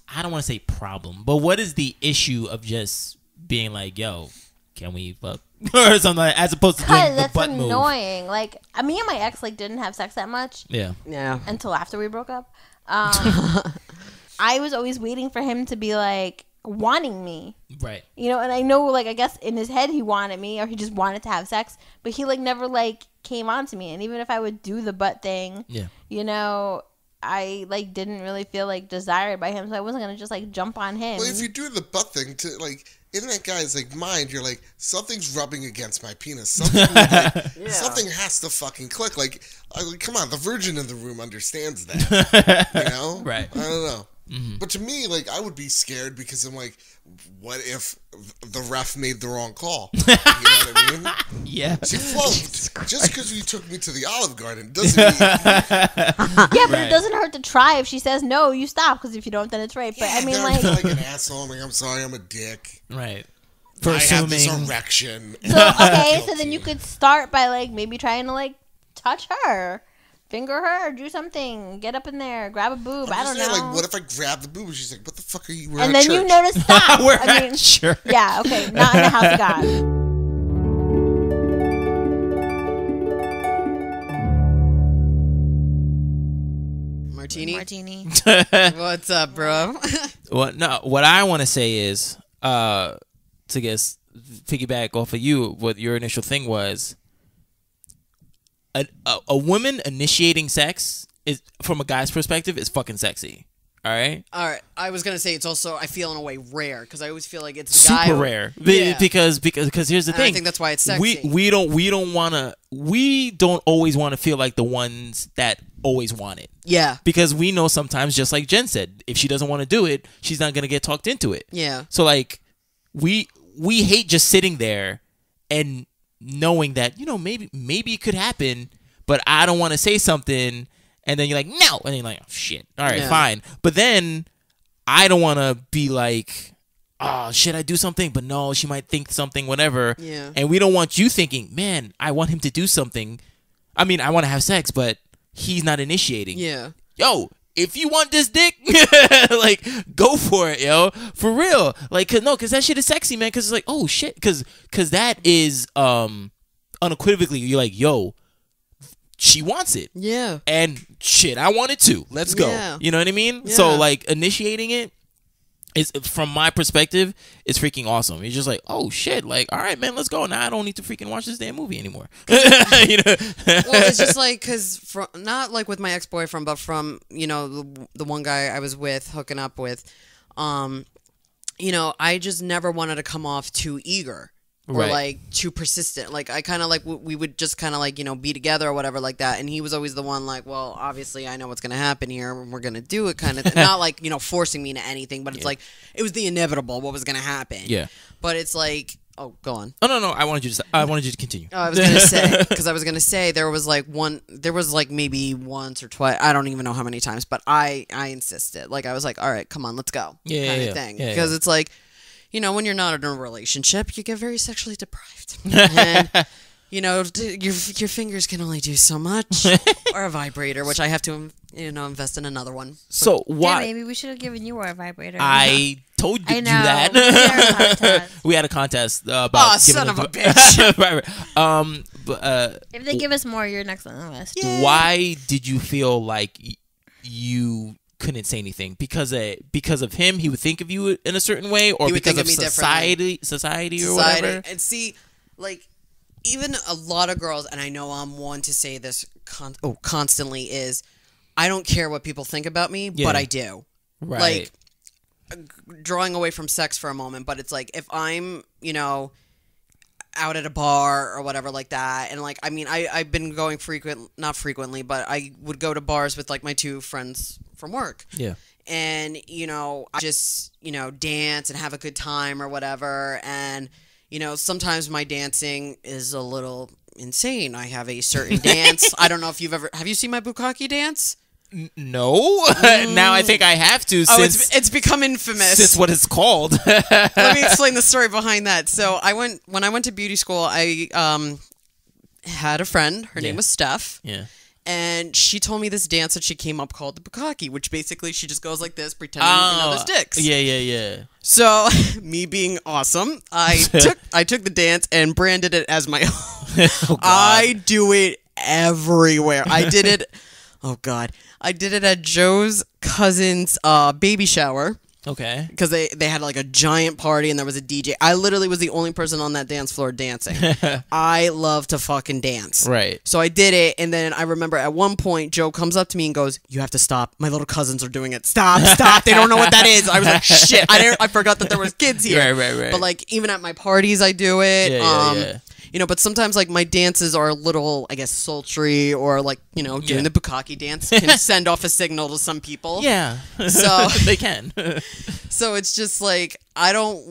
I don't want to say problem, but what is the issue of just being like, yo, can we fuck? Or something like, as opposed to doing the butt move. That's annoying. Like, me and my ex like didn't have sex that much. Yeah. Until after we broke up. I was always waiting for him to be like, wanting me, right? And I know, like, I guess in his head he wanted me, or he just wanted to have sex, but he like never like came on to me. And even if I would do the butt thing, I like didn't really feel like desired by him, so I wasn't gonna just like jump on him. Well, if you do the butt thing to like in that guy's like mind, you're like, something's rubbing against my penis. Something something has to fucking click. Like, come on, the virgin in the room understands that. Right? I don't know. But to me, like, I would be scared because I'm like, what if the ref made the wrong call? You know what I mean? Yeah. See, Flo, just because you took me to the Olive Garden doesn't mean... Yeah, but it doesn't hurt to try. If she says no, you stop, because if you don't, then it's rape. But I mean, like... I feel like an asshole. I'm like, I'm sorry, I'm a dick. Right. For assuming... I have this erection. So, okay, so then you could start by, like, maybe trying to, like, touch her. Finger her, do something, get up in there, grab a boob. I don't know. Like, what if I grab the boob and she's like, "What the fuck are you wearing?" And then you know to stop. We're at church. Yeah, okay, not in the house of God. Martini. Martini. What's up, bro? Well, no. What I want to say is, to guess, piggyback off of you, what your initial thing was. A woman initiating sex is, from a guy's perspective, is fucking sexy. All right. All right. I was gonna say it's also, I feel in a way rare because I always feel like it's the guy super rare. Because here's the and thing. I think that's why it's sexy. We don't always want to feel like the ones that always want it. Yeah. Because we know sometimes, just like Jen said, if she doesn't want to do it, she's not gonna get talked into it. Yeah. So like, we hate just sitting there and knowing that, you know, maybe it could happen, but I don't want to say something, and then you're like, no, and then you're like, oh, shit, all right, fine. But then I don't want to be like, oh, should I do something? But no, she might think something, whatever. Yeah. And we don't want you thinking, man, I want him to do something. I mean, I want to have sex, but he's not initiating. Yeah. Yo, if you want this dick, like, go for it, yo. For real. Like, cause that shit is sexy, man. Cause it's like, oh shit. Cause that is, unequivocally, you're like, yo, she wants it. Yeah. And shit, I want it too. Let's go. Yeah. You know what I mean? Yeah. So like, initiating it is, from my perspective, is freaking awesome. You're just like, oh shit, like, all right, man, let's go. Now I don't need to freaking watch this damn movie anymore. You know? Well, it's just like, because from, not like with my ex-boyfriend, but from, you know, the one guy I was with, hooking up with, you know, I just never wanted to come off too eager. Or Right. like too persistent. Like I kind of like we would just kind of like, you know, be together or whatever like that. And he was always the one like, well, obviously I know what's gonna happen here and we're gonna do it, kind of not like, you know, forcing me into anything, but it's like it was the inevitable what was gonna happen. Yeah. But it's like, oh, go on. Oh no, I wanted you to continue. Oh, I was gonna say, because I was gonna say there was like maybe once or twice, I don't even know how many times, but I insisted. Like I was like, all right, come on, let's go, kind of thing. Because it's like, you know, when you're not in a relationship, you get very sexually deprived, and you know, your fingers can only do so much, or a vibrator, which I have to, you know, invest in another one. So why? Yeah, maybe we should have given you a vibrator. I told you I know. that. We had a contest about. Oh, son of a bitch! Right. But If they give us more, you're next on the list. why did you feel like you couldn't say anything? Because of him, he would think of you in a certain way, or He would because think of of me society or whatever. And see, like, even a lot of girls, and I know I'm one to say this constantly, is I don't care what people think about me, but I do. Right. Like, drawing away from sex for a moment, but it's like if I'm, you know, out at a bar or whatever like that, and like, I mean, I've been going not frequently, but I would go to bars with like my two friends from work. Yeah. And, you know, I just, you know, dance and have a good time or whatever. And, you know, sometimes my dancing is a little insane. I have a certain dance. I don't know if have you seen my bukkake dance? No. Now I think I have to. Since it's become infamous. Since what it's called. Let me explain the story behind that. So when I went to beauty school, I had a friend. Her name was Steph. Yeah. And she told me this dance that she came up called the bukkake, which basically she just goes like this, pretending you know there's dicks. Yeah. So me being awesome, I took the dance and branded it as my own. Oh, God. I do it everywhere. I did it. Oh God, I did it at Joe's cousin's baby shower. Okay. Because they had like a giant party and there was a DJ. I literally was the only person on that dance floor dancing. I love to fucking dance. Right. So I did it, and then I remember at one point Joe comes up to me and goes, "You have to stop. My little cousins are doing it. Stop. They don't know what that is." I was like, "Shit, I forgot that there was kids here." Right. But like even at my parties, I do it. Yeah. You know, but sometimes like my dances are a little, I guess, sultry, or like, you know, doing the bukkake dance can send off a signal to some people. Yeah. So they can. So it's just like I don't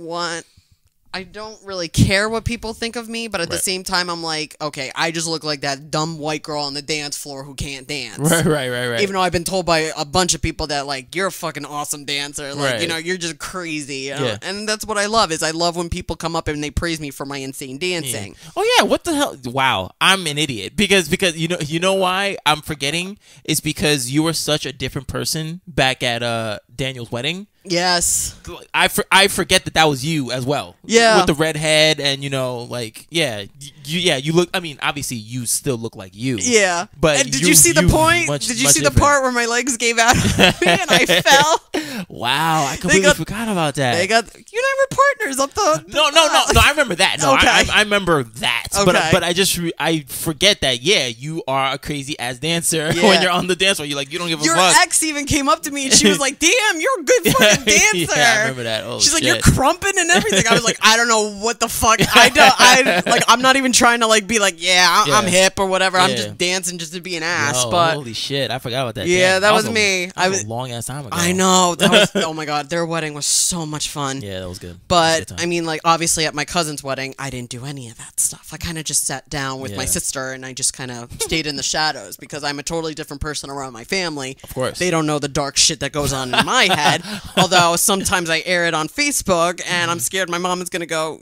really care what people think of me, but at the same time I'm like, okay, I just look like that dumb white girl on the dance floor who can't dance. Right. Even though I've been told by a bunch of people that like you're a fucking awesome dancer, like you know, you're just crazy. You know? And that's what I love is I love when people come up and they praise me for my insane dancing. Yeah. Oh yeah, what the hell? Wow, I'm an idiot because you know why I'm forgetting is because you were such a different person back at Daniel's wedding. Yes. I forget that was you as well. Yeah. With the red head and, you know, like, you look, I mean, obviously you still look like you. Yeah. But and did you see the point? Did you see the part where my legs gave out of me and I fell? Wow, I completely forgot about that. You and I were partners up the... No, I remember that. No, Okay. I remember that. Okay. But I forget that, you are a crazy ass dancer when you're on the dance floor. You're like, you don't give a fuck. Your ex even came up to me and she was like, damn, you're a good fucking dancer. Yeah, I remember that. Oh, she's like, shit. you're crumping and everything. I was like, I don't know what the fuck. I'm not even trying to like be like, I'm hip or whatever. I'm just dancing just to be an ass. But holy shit, I forgot about that. Yeah, Damn, that was me. That was a long ass time ago. I know. That was, oh my god, their wedding was so much fun. Yeah, that was good. But I mean, like, obviously at my cousin's wedding, I didn't do any of that stuff. I kind of just sat down with my sister and I just kind of stayed in the shadows because I'm a totally different person around my family. Of course. They don't know the dark shit that goes on in my head. Although sometimes I air it on Facebook and I'm scared my mom is going to go,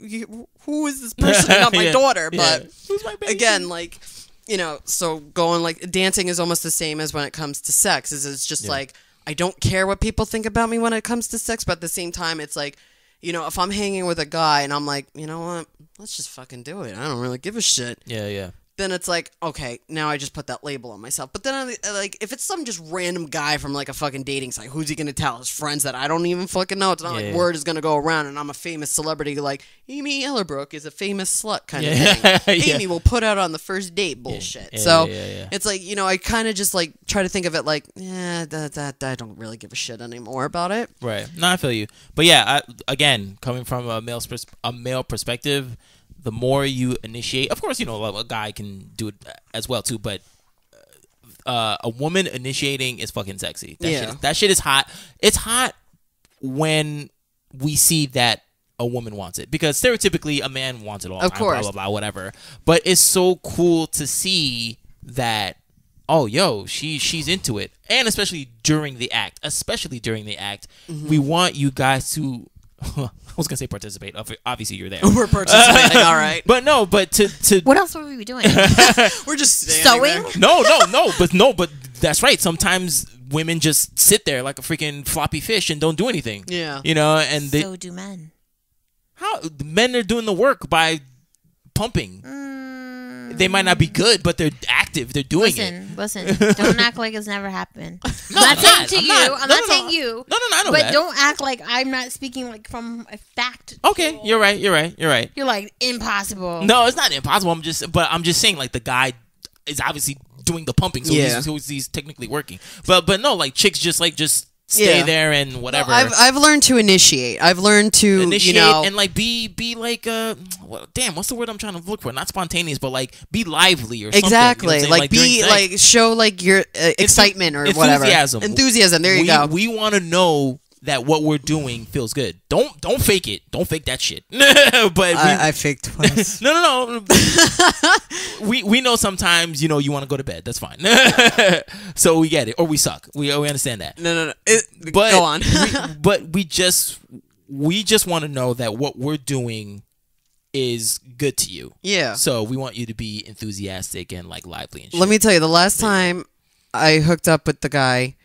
who is this person? Not my daughter. But who's my baby? Again, like, you know, so going like dancing is almost the same as when it comes to sex. It's just like, I don't care what people think about me when it comes to sex, but at the same time, it's like, you know, if I'm hanging with a guy and I'm like, you know what, let's just fucking do it. I don't really give a shit. Yeah. Then it's like, okay, now I just put that label on myself. But then, like, if it's some just random guy from, like, a fucking dating site, who's he going to tell? His friends that I don't even fucking know. It's not like word is going to go around and I'm a famous celebrity like, Aimee Ellerbrook is a famous slut kind of thing. Aimee will put out on the first date bullshit. It's like, you know, I kind of just, like, try to think of it like, that I don't really give a shit anymore about it. Right. No, I feel you. But yeah, again, coming from a male perspective, the more you initiate, of course, you know, a guy can do it as well too, but a woman initiating is fucking sexy. That shit is hot. It's hot when we see that a woman wants it, because stereotypically a man wants it all the time, course. blah, blah, blah, whatever. But it's so cool to see that, oh, yo, she's into it. And especially during the act, we want you guys to... I was gonna say participate. Obviously, you're there. We're participating, all right. But no, but to what else were we doing? We're just sewing. But that's right. Sometimes women just sit there like a freaking floppy fish and don't do anything. Yeah, you know, and so do men. How men are doing the work by pumping. They might not be good, but they're active. They're doing it. Listen, don't act like it's never happened. I'm not saying you. I'm not saying you. No, I know but that. Don't act like I'm not speaking like from a fact. Okay, you're right. You're like, impossible. No, it's not impossible. I'm just saying, like, the guy is obviously doing the pumping, so he's technically working. But no, like, chicks just stay there and whatever. Well, I've learned to initiate. I've learned to initiate, you know, and like be like what's the word I'm trying to look for? Not spontaneous, but like be lively or exactly. something. You know like be like show like your excitement or whatever. Enthusiasm. There you go. We want to know that what we're doing feels good. Don't fake it. Don't fake that shit. But I faked twice. No. we know sometimes, you know, you want to go to bed. That's fine. So we get it, or we suck. We understand that. No. But go on. But we just want to know that what we're doing is good to you. Yeah. So we want you to be enthusiastic and like lively and shit. Let me tell you, the last time I hooked up with the guy,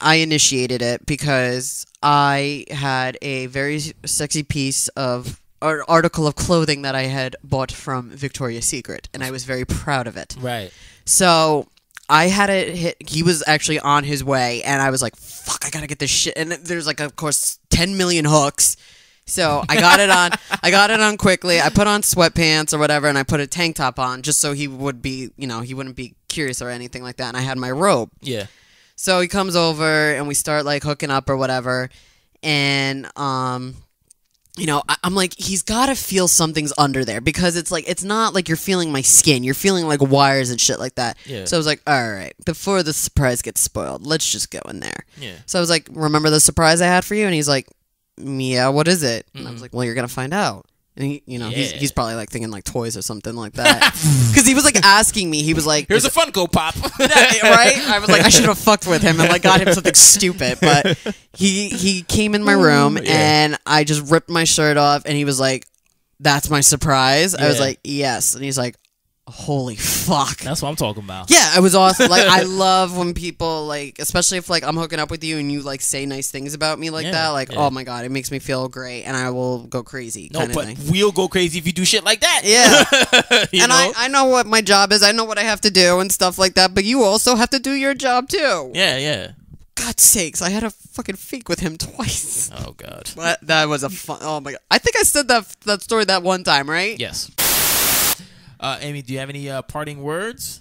I initiated it because I had a very sexy piece of article of clothing that I had bought from Victoria's Secret, and I was very proud of it. Right. So I had it hit. He was actually on his way, and I was like, "Fuck, I gotta get this shit." And there's like, of course, 10 million hooks. So I got it on. I got it on quickly. I put on sweatpants or whatever, and I put a tank top on just so he would be, you know, he wouldn't be curious or anything like that. And I had my robe. Yeah. So he comes over and we start like hooking up or whatever, and you know, I'm like, he's got to feel something's under there, because it's like, it's not like you're feeling my skin, you're feeling like wires and shit like that. Yeah. So I was like, all right, before the surprise gets spoiled, let's just go in there. Yeah. So I was like, remember the surprise I had for you? And he's like, yeah, what is it? And I was like, well, you're gonna find out. And he, you know, he's probably like thinking like toys or something like that, because he was like asking me. He was like, "Here's a Funko Pop," right? I was like, I should have fucked with him and like got him something stupid. But he came in my room and I just ripped my shirt off, and he was like, "That's my surprise." I was like, "Yes," and he's like, holy fuck. That's what I'm talking about. Yeah, it was awesome. Like, I love when people, like, especially if, like, I'm hooking up with you and you, like, say nice things about me like that. Like, oh, my God, it makes me feel great, and I will go crazy kind of thing. We'll go crazy if you do shit like that. Yeah. And I know what my job is. I know what I have to do and stuff like that, but you also have to do your job, too. Yeah. God's sakes, I had a fucking fake with him twice. Oh, God. That was a fun... Oh, my God. I think I said that story that one time, right? Yes. Aimee, do you have any parting words?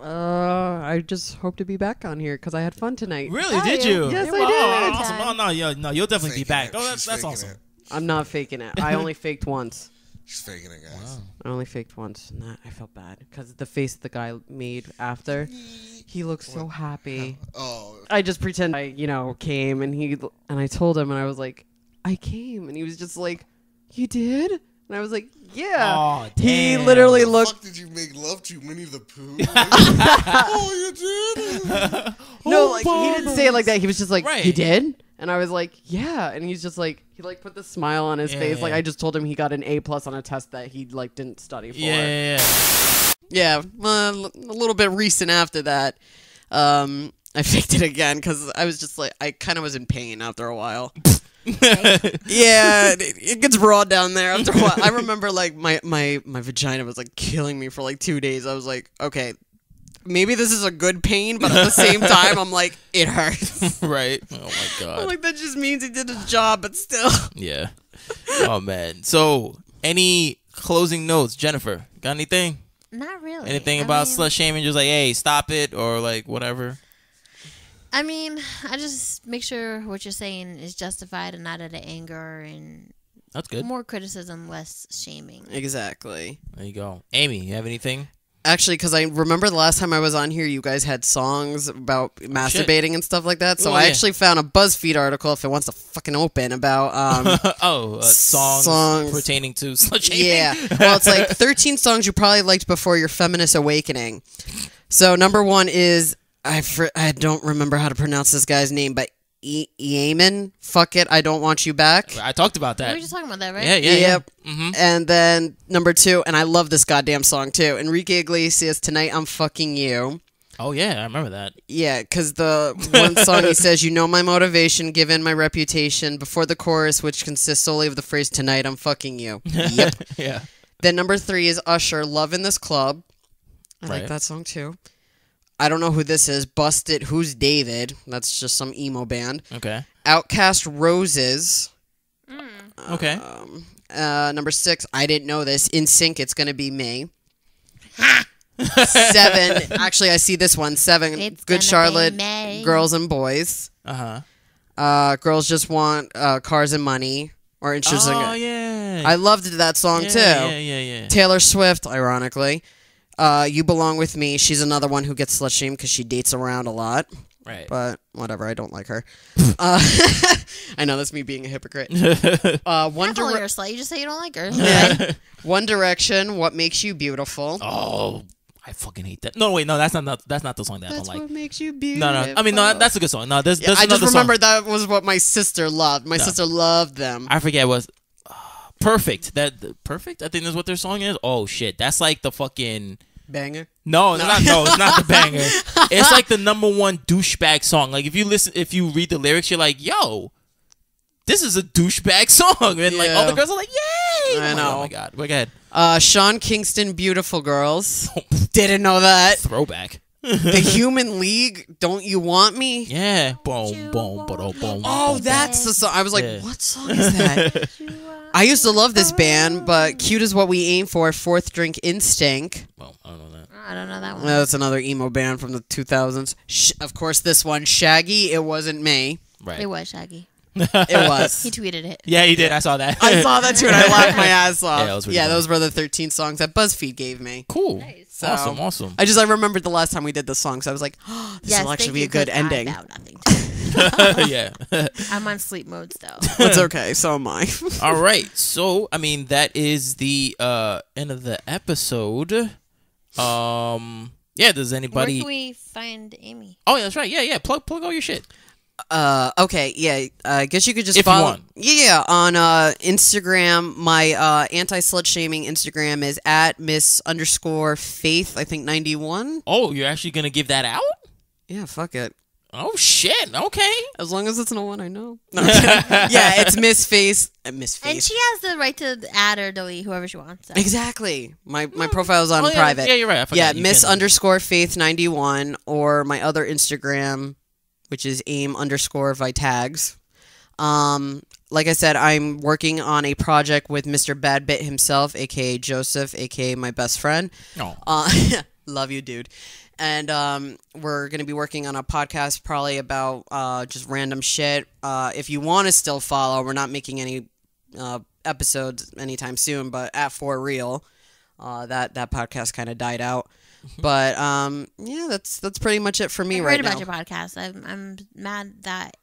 I just hope to be back on here because I had fun tonight. Really? Did you? Yes, I Oh, did. awesome. No, you'll definitely be back. Oh, that's awesome. It. I'm not faking it. I only faked once. She's faking it, guys. Wow. I only faked once, and that I felt bad because the face the guy made after, he looked so happy. Oh. I just pretend I, came, and I told him, and I was like, I came, and he was just like, you did? And I was like, yeah. Oh, he damn. literally The looked. fuck did you make love to Winnie the Pooh? Oh, you did? No, like he didn't say it like that. He was just like, Right. you did? And I was like, yeah. And he's just like, he like put the smile on his face. Like I just told him he got an A+ on a test that he like didn't study for. Yeah. Yeah, a little bit recent after that, I faked it again because I was just like, I kind of was in pain after a while. Yeah, it gets raw down there after a while. I remember like my vagina was like killing me for like 2 days. I was like, okay, maybe this is a good pain, but at the same time, I'm like, it hurts. Right. Oh my God. I'm like, that just means he did his job, but still. Yeah. Oh man. So, any closing notes, Jennifer? Got anything? Not really. Anything I about mean, slut shaming? Just like, hey, stop it, or like whatever. I mean, I just make sure what you're saying is justified and not out of anger, and That's good. more criticism, less shaming. Exactly. There you go. Aimee, you have anything? Actually, because I remember the last time I was on here, you guys had songs about masturbating and stuff like that. So I actually found a BuzzFeed article, if it wants to fucking open, about songs pertaining to slut shaming. Yeah. Well, it's like 13 songs you probably liked before your feminist awakening. So number one is, I don't remember how to pronounce this guy's name, but Aimee, fuck it, I don't want you back. I talked about that. We were just talking about that, right? Yeah. Yep. Mm-hmm. And then number two, and I love this goddamn song too, Enrique Iglesias, Tonight I'm Fucking You. Oh yeah, I remember that. Yeah, because the one song he says, you know my motivation, given my reputation, before the chorus, which consists solely of the phrase, tonight I'm fucking you. Yep. Yeah. Then number three is Usher, Love in This Club. I like Right. that song too. I don't know who this is. Bust It, Who's David? That's just some emo band. Okay. Outcast Roses. Okay. Number six, I didn't know this. In Sync, It's Gonna Be Me. 7, actually, I see this one. 7, It's Good gonna Charlotte, be May. Girls and Boys. Girls Just Want Cars and Money. Or Interesting. Oh yeah. I loved that song too. Yeah. Taylor Swift, ironically. You Belong With Me. She's another one who gets slut shamed because she dates around a lot. Right. But whatever, I don't like her. I know that's me being a hypocrite. Not calling her a slut. You just say you don't like her. Yeah. One Direction, What Makes You Beautiful. Oh, I fucking hate that. No, wait, no, that's not the song that I That's don't like. what makes you beautiful. No. I mean, no, that's a good song. No, there's I another just remember song. that was what my sister loved. My sister loved them. I forget what was Perfect. Perfect. I think that's what their song is. Oh shit, that's like the fucking. Banger. No, it's not the banger. It's like the number one douchebag song. Like if you read the lyrics, you're like, yo, this is a douchebag song, and like all the girls are like, yay! I know. Oh my god, go ahead. Sean Kingston, Beautiful Girls. Didn't know that. Throwback. The Human League, Don't You Want Me? Yeah. Boom, boom, boom, boom. Oh, that's the song. I was like, Yeah. what song is that? I used to love this band, but Cute Is What We Aim For, Fourth Drink Instinct. Well, I don't know that. I don't know that one. That's another emo band from the 2000s. Of course, this one, Shaggy, It Wasn't Me. Right. It was Shaggy. It was. He tweeted it. Yeah, he did. I saw that. I saw that too, and I laughed my ass off. Yeah, that was really funny. those were the 13 songs that BuzzFeed gave me. Cool. Nice. So, Awesome. I remembered the last time we did the song, so I was like, oh, this will actually be a good ending. I vowed nothing to. Yeah. I'm on sleep mode still. It's okay, so am I. All right. So, I mean, that is the end of the episode. Yeah, does Where anybody... can we find Aimee? Oh, yeah, that's right. Yeah. Plug all your shit. Okay, yeah. I guess you could just If you follow. want. Yeah, on Instagram, my anti-slut shaming Instagram is at Miss_Faith. I think 91. Oh, you're actually gonna give that out? Yeah, fuck it. Oh shit. Okay. As long as it's no one I know. No, I'm kidding. Yeah, it's Miss Face. Miss Face. And she has the right to add or delete whoever she wants. So. Exactly. My profile's on Oh, yeah, private. yeah, you're right. I forgot Yeah, you Miss_Faith 91, or my other Instagram, which is Aim_Vitags. Like I said, I'm working on a project with Mr. Badbit himself, aka Joseph, aka my best friend. Oh. Love you, dude. And we're going to be working on a podcast probably about just random shit. If you want to still follow, we're not making any episodes anytime soon, but at For Real, that podcast kind of died out. But yeah, that's pretty much it for me right now. I heard about your podcast. I'm mad that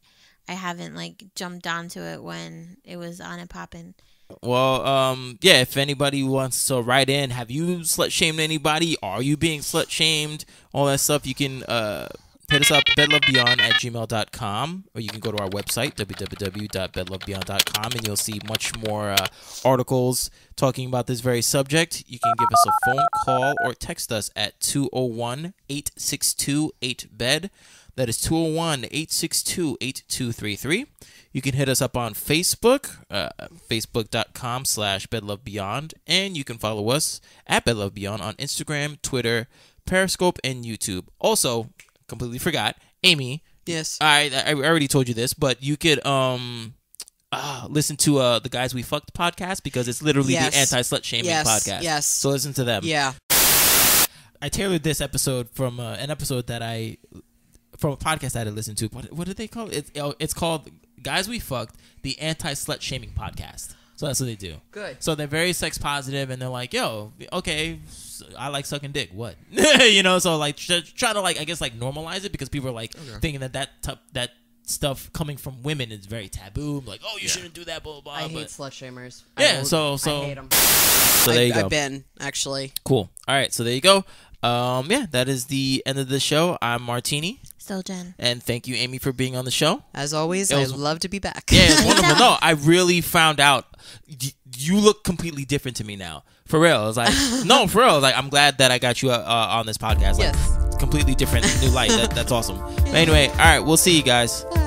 I haven't like jumped onto it when it was on and popping. Well, yeah, if anybody wants to write in, have you slut shamed anybody? Are you being slut shamed? All that stuff, you can hit us up, bedlovebeyond@gmail.com, or you can go to our website, www.bedlovebeyond.com, and you'll see much more articles talking about this very subject. You can give us a phone call or text us at 201-862-8BED. That is 201-862-8233. You can hit us up on Facebook, facebook.com/bedlovebeyond, and you can follow us at bedlovebeyond on Instagram, Twitter, Periscope, and YouTube. Also, completely forgot, Aimee. Yes. I already told you this, but you could listen to the Guys We Fucked podcast, because it's literally the anti-slut shaming podcast. Yes. So listen to them. Yeah. I tailored this episode from an episode from a podcast that I listened to. What did they call it? It's called Guys We Fucked, the Anti-Slut Shaming Podcast. So that's what they do. Good. So they're very sex positive, and they're like, yo, okay, I like sucking dick. What? You know, so like try to like, I guess like normalize it, because people are like thinking that stuff coming from women is very taboo. Like, oh, you shouldn't do that, blah, blah, blah. I hate slut shamers. Yeah, I so hate them. So there you go. I've been, actually. Cool. All right, so there you go. Yeah, that is the end of the show. I'm Martini. Still Jen. And thank you, Aimee, for being on the show. As always, I'd love to be back. Yeah, it's wonderful. No, I really found out you look completely different to me now. For real. I was like, no, for real. I was like, I'm glad that I got you on this podcast. Like, Yes. Completely different, new light. That's awesome. But anyway, all right, we'll see you guys. Bye.